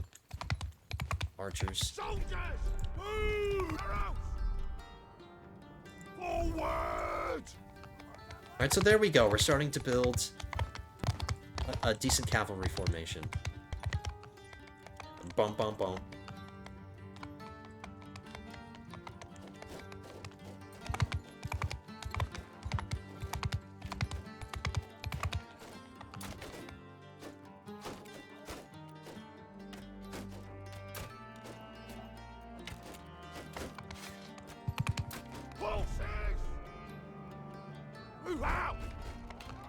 archers. Soldiers! Move! Forward! Alright, so there we go. We're starting to build a decent cavalry formation. Bum, bum, bum.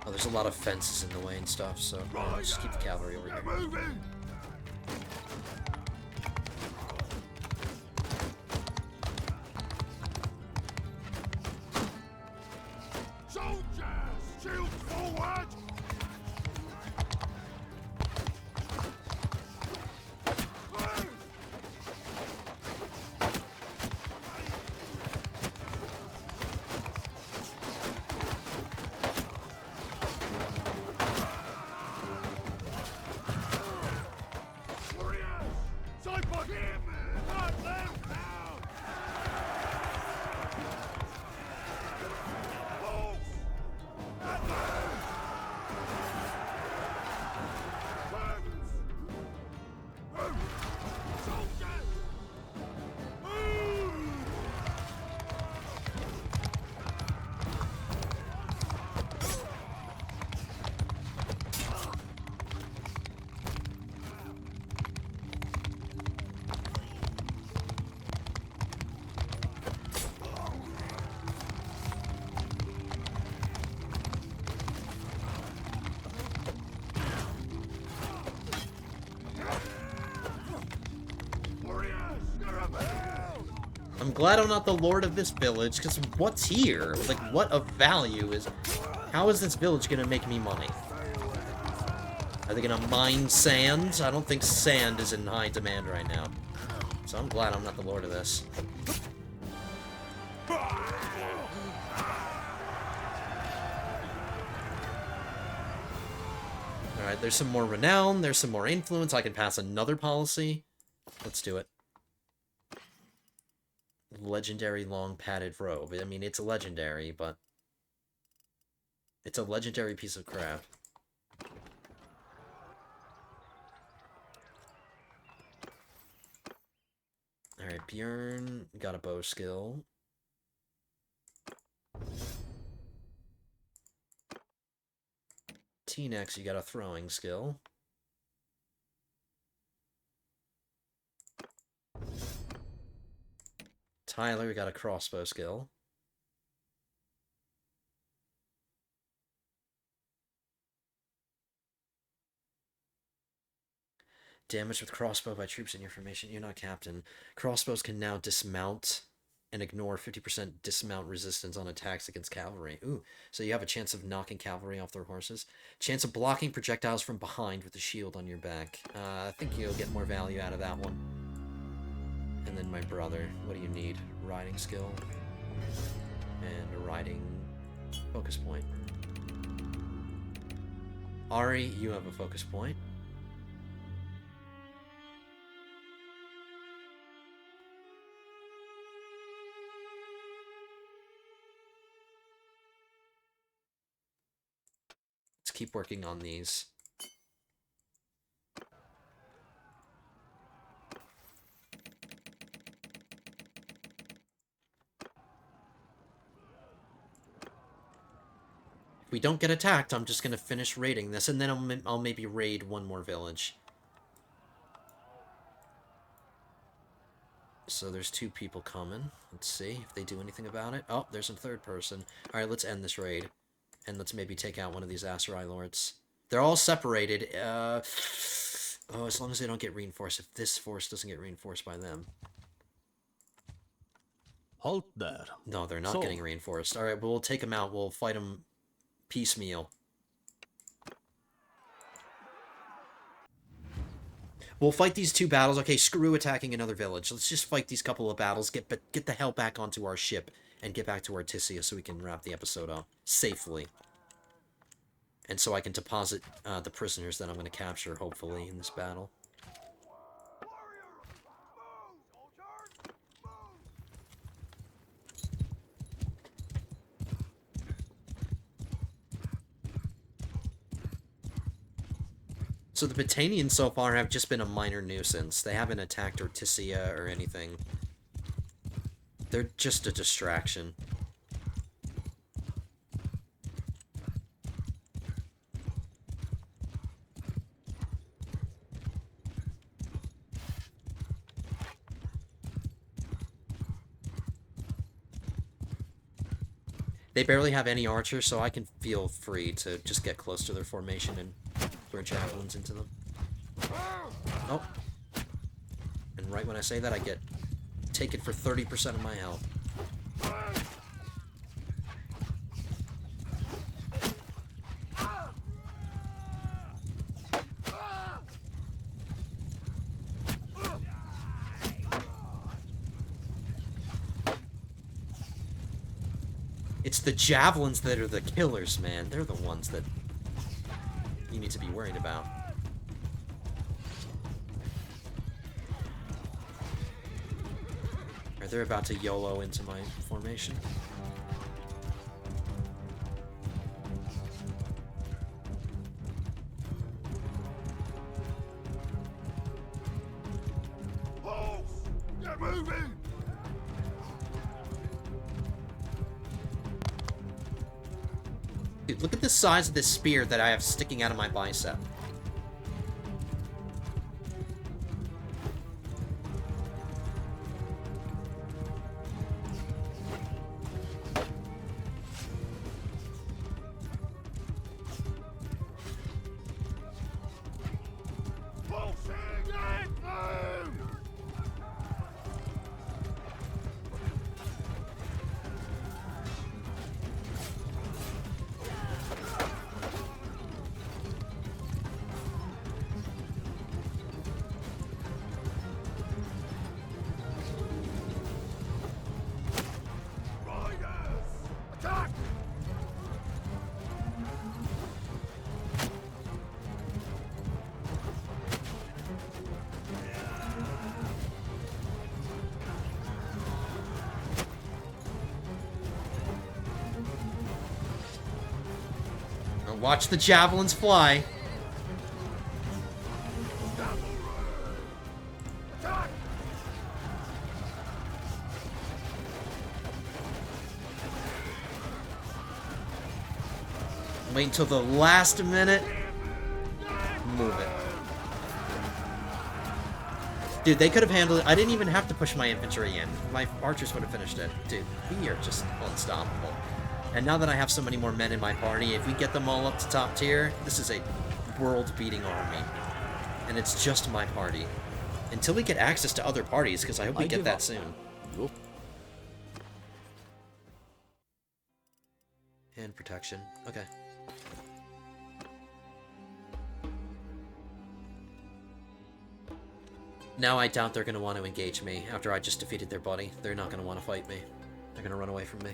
Oh, there's a lot of fences in the way and stuff, so I'll just keep the cavalry over here. Moving! Soldiers! Shields forward! I'm glad I'm not the lord of this village, because what's here? Like, what of value is... How is this village gonna make me money? Are they gonna mine sand? I don't think sand is in high demand right now. So I'm glad I'm not the lord of this. Alright, there's some more renown, there's some more influence. I can pass another policy. Let's do it. Legendary long padded robe. I mean, it's a legendary, but it's a legendary piece of crap. Alright, Bjorn got a bow skill. T-Nex, you got a throwing skill. Tyler got a crossbow skill. Damage with crossbow by troops in your formation. You're not captain. Crossbows can now dismount and ignore 50% dismount resistance on attacks against cavalry. Ooh, so you have a chance of knocking cavalry off their horses. Chance of blocking projectiles from behind with a shield on your back. I think you'll get more value out of that one. And then my brother, what do you need? Riding skill. And a riding focus point. Ari, you have a focus point. Let's keep working on these. If we don't get attacked, I'm just going to finish raiding this, and then I'll maybe raid one more village. So there's 2 people coming. Let's see if they do anything about it. Oh, there's a 3rd person. Alright, let's end this raid. And let's maybe take out one of these Aserai lords. They're all separated. Oh, as long as they don't get reinforced. If this force doesn't get reinforced by them. Halt there. No, they're not getting reinforced. Alright, well, we'll take them out. We'll fight them piecemeal. We'll fight these 2 battles. Okay, screw attacking another village. Let's just fight these couple of battles, get the hell back onto our ship, and get back to Artisia so we can wrap the episode up safely. And so I can deposit the prisoners that I'm going to capture, hopefully, in this battle. So the Batanians so far have just been a minor nuisance. They haven't attacked Artisia or anything. They're just a distraction. They barely have any archers, so I can feel free to just get close to their formation and throw javelins into them. Oh. And right when I say that, I get taken for 30% of my health. It's the javelins that are the killers, man. They're the ones that you need to be worried about. Alright, they're about to YOLO into my formation. Get moving! Dude, look at the size of this spear that I have sticking out of my bicep. Watch the javelins fly. Wait until the last minute. Move it. Dude, they could have handled it. I didn't even have to push my infantry in. My archers would have finished it. Dude, we are just unstoppable. And now that I have so many more men in my party, if we get them all up to top tier, this is a world-beating army. And it's just my party. Until we get access to other parties, because I hope we get that soon. Yup. And protection. Okay. Now I doubt they're going to want to engage me after I just defeated their buddy. They're not going to want to fight me. They're going to run away from me.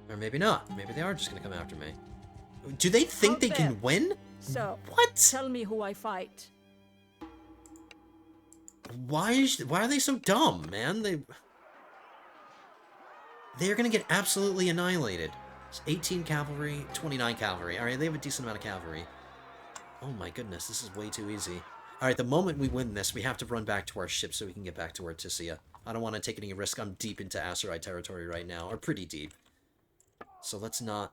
Or maybe not. Maybe they are just going to come after me. Do they think they can win? So, What? tell me who I fight. Why are they so dumb, man? They're gonna get absolutely annihilated. It's 18 cavalry, 29 cavalry. Alright, they have a decent amount of cavalry. Oh my goodness, this is way too easy. Alright, the moment we win this, we have to run back to our ship so we can get back to Artisia. I don't want to take any risk. I'm deep into Aserai territory right now, or pretty deep. So let's not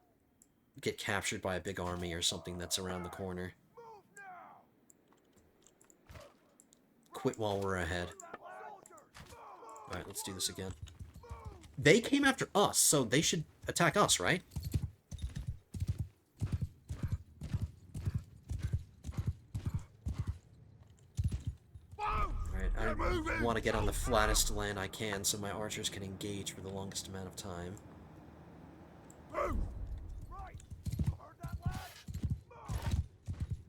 get captured by a big army or something that's around the corner. Quit while we're ahead. Alright, let's do this again. They came after us, so they should attack us, right? Alright, I want to get on the flattest land I can so my archers can engage for the longest amount of time.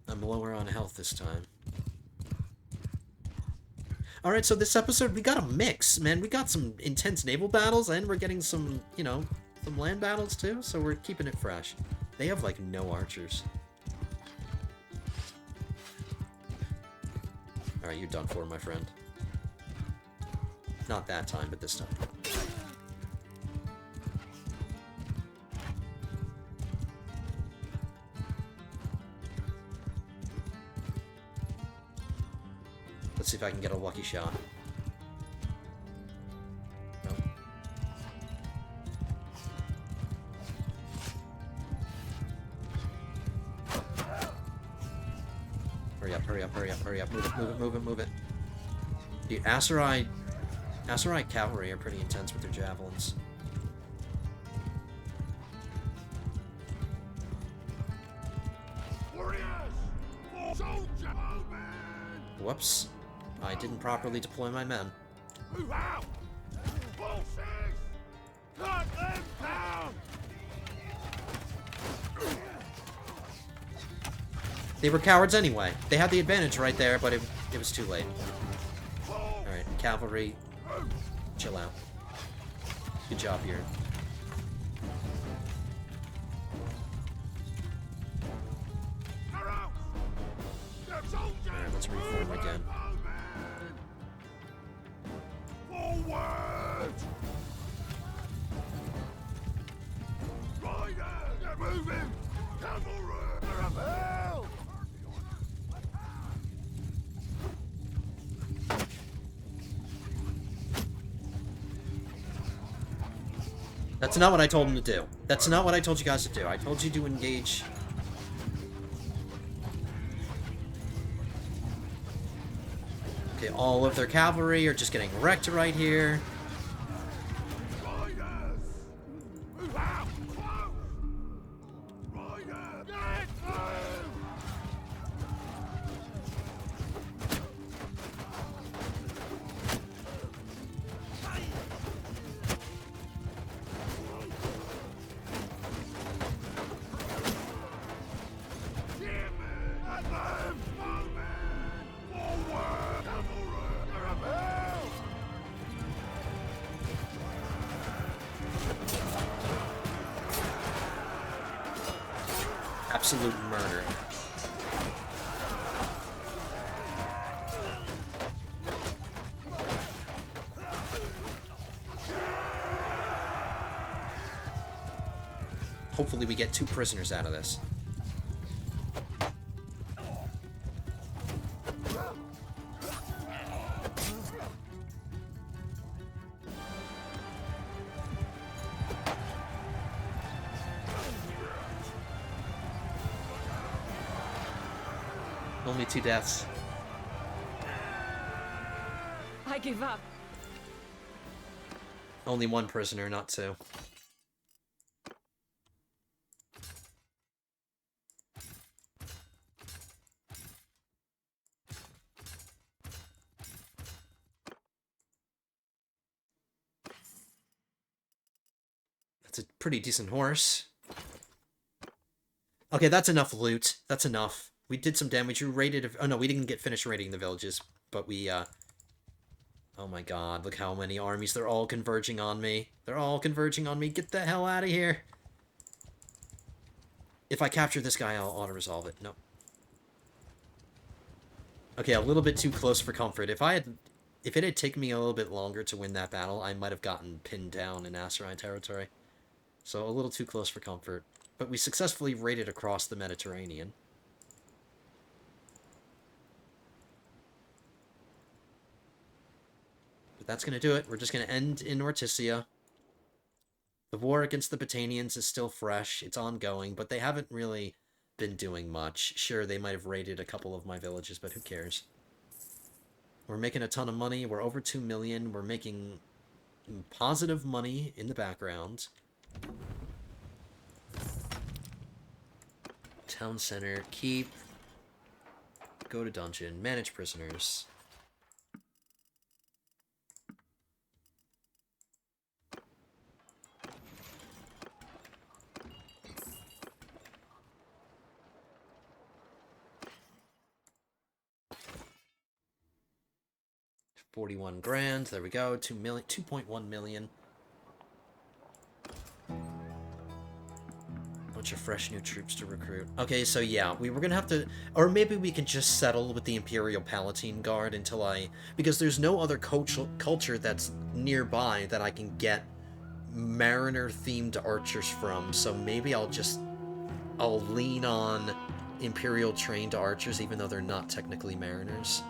I'm lower on health this time. Alright, so this episode, we got a mix, man. We got some intense naval battles, and we're getting some, you know, some land battles, too. So we're keeping it fresh. They have, like, no archers. Alright, you're done for, my friend. Not that time, but this time. Let's see if I can get a lucky shot. No. Hurry up, hurry up, hurry up, hurry up. Move it, move it, move it, move it. Dude, Aserai cavalry are pretty intense with their javelins. Whoops. I didn't properly deploy my men. Move out! Bullshit! Cut them down! They were cowards anyway. They had the advantage right there, but it was too late. Alright, cavalry. Chill out. Good job here. Alright, let's reform again. Forward! Rider! They're moving! Cavalry! Rebel! That's not what I told them to do. That's not what I told you guys to do. I told you to engage. Okay, all of their cavalry are just getting wrecked right here. Riders! Move out! Close! Rider! Get through! Absolute murder. hopefully we get 2 prisoners out of this. Only 2 deaths. I give up. Only 1 prisoner, not 2. That's a pretty decent horse. Okay, that's enough loot. That's enough. We did some damage. We raided... Oh, no, we didn't get finished raiding the villages. But we, Oh my god, look how many armies. They're all converging on me. They're all converging on me. Get the hell out of here. If I capture this guy, I'll auto-resolve it. No. Okay, a little bit too close for comfort. If it had taken me a little bit longer to win that battle, I might have gotten pinned down in Asurine territory. So a little too close for comfort. But we successfully raided across the Mediterranean. But that's going to do it. We're just going to end in Ortisia. The war against the Batanians is still fresh. It's ongoing, but they haven't really been doing much. Sure, they might have raided a couple of my villages, but who cares? We're making a ton of money. We're over 2 million. We're making positive money in the background. Town center, keep, go to dungeon, manage prisoners. $41 grand, there we go, 2.1 million. Bunch of fresh new troops to recruit. Okay, so yeah, we were gonna have to, or maybe we can just settle with the Imperial Palatine Guard until because there's no other culture that's nearby that I can get Mariner-themed archers from, so maybe I'll lean on Imperial-trained archers, even though they're not technically Mariners.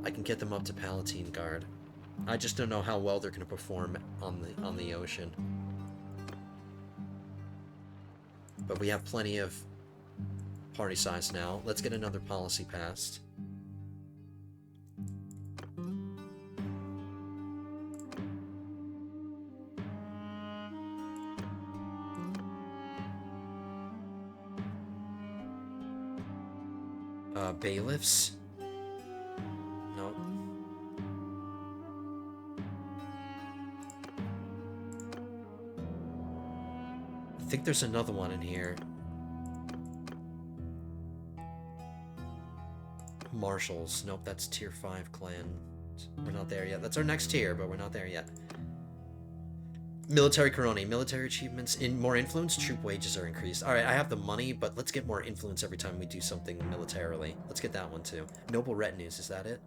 I can get them up to Palatine Guard. I just don't know how well they're going to perform on the ocean. But we have plenty of party size now. Let's get another policy passed. Bailiffs? No. I think there's another one in here. Marshals. Nope, that's tier 5 clan. We're not there yet. That's our next tier, but we're not there yet. Military Coroni. Military achievements. In more influence, troop wages are increased. Alright, I have the money, but let's get more influence every time we do something militarily. Let's get that one too. Noble retinues, is that it?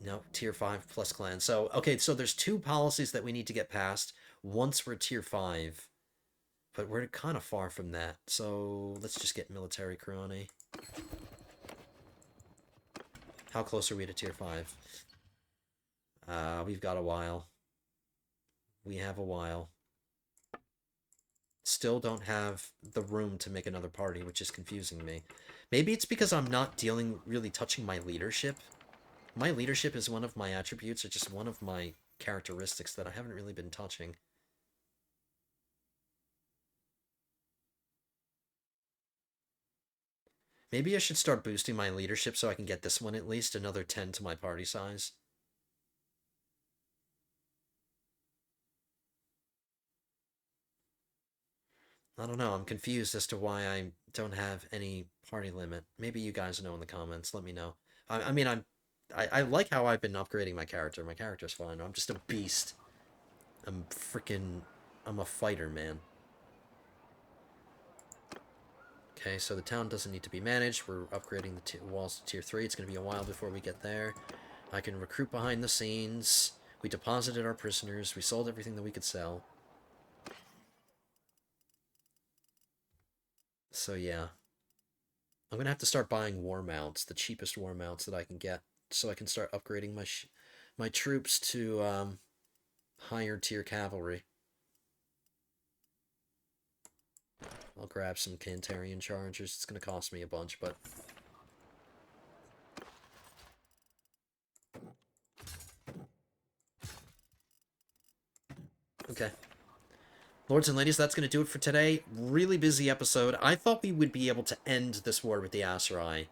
No, tier 5 plus clan. So, okay, so there's 2 policies that we need to get passed once we're tier 5. But we're kind of far from that. So, let's just get military Coroni. How close are we to tier 5? We've got a while. We have a while. Still don't have the room to make another party, which is confusing me. Maybe it's because I'm not really touching my leadership. My leadership is one of my attributes, or just one of my characteristics that I haven't really been touching. Maybe I should start boosting my leadership so I can get this one at least, another 10 to my party size. I don't know, I'm confused as to why I don't have any party limit. Maybe you guys know in the comments, let me know. I mean, I like how I've been upgrading my character. My character's fine. I'm just a beast. I'm a fighter, man. Okay, so the town doesn't need to be managed. We're upgrading the walls to tier 3. It's going to be a while before we get there. I can recruit behind the scenes. We deposited our prisoners. We sold everything that we could sell. So yeah. I'm going to have to start buying war mounts, the cheapest war mounts that I can get, so I can start upgrading my troops to higher tier cavalry. I'll grab some Cantarian chargers. It's going to cost me a bunch, but... Okay. Lords and ladies, that's going to do it for today. Really busy episode. I thought we would be able to end this war with the Aserai.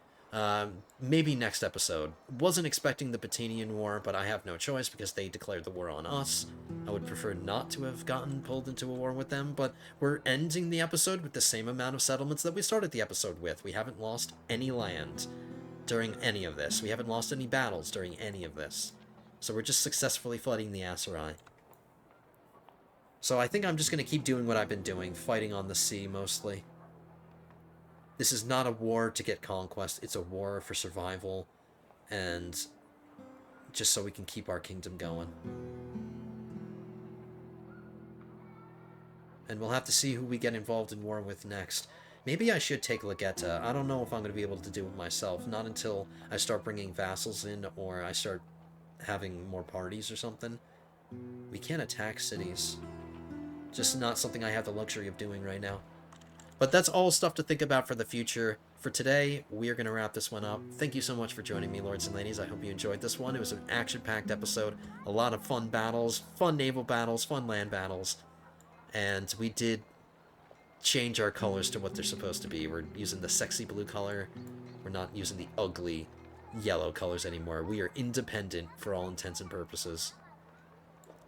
Maybe next episode. Wasn't expecting the Batinian War, but I have no choice because they declared the war on us. I would prefer not to have gotten pulled into a war with them, but we're ending the episode with the same amount of settlements that we started the episode with. We haven't lost any land during any of this. We haven't lost any battles during any of this. So we're just successfully flooding the Aserai. So I think I'm just going to keep doing what I've been doing, fighting on the sea mostly. This is not a war to get conquest, it's a war for survival, and just so we can keep our kingdom going. And we'll have to see who we get involved in war with next. Maybe I should take Legetta. I don't know if I'm going to be able to do it myself, not until I start bringing vassals in, or I start having more parties or something. We can't attack cities. Just not something I have the luxury of doing right now. But that's all stuff to think about for the future. For today, we are going to wrap this one up. Thank you so much for joining me, lords and ladies. I hope you enjoyed this one. It was an action-packed episode. A lot of fun battles, fun naval battles, fun land battles. And we did change our colors to what they're supposed to be. We're using the sexy blue color. We're not using the ugly yellow colors anymore. We are independent for all intents and purposes.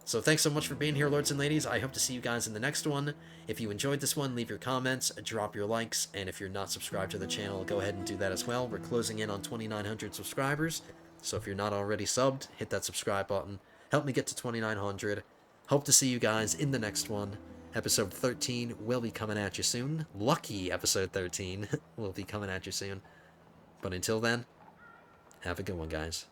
So thanks so much for being here, lords and ladies. I hope to see you guys in the next one. If you enjoyed this one, leave your comments, drop your likes, and if you're not subscribed to the channel, go ahead and do that as well. We're closing in on 2,900 subscribers, so if you're not already subbed, hit that subscribe button. Help me get to 2,900. Hope to see you guys in the next one. Episode 13 will be coming at you soon. Lucky episode 13 will be coming at you soon. But until then, have a good one, guys.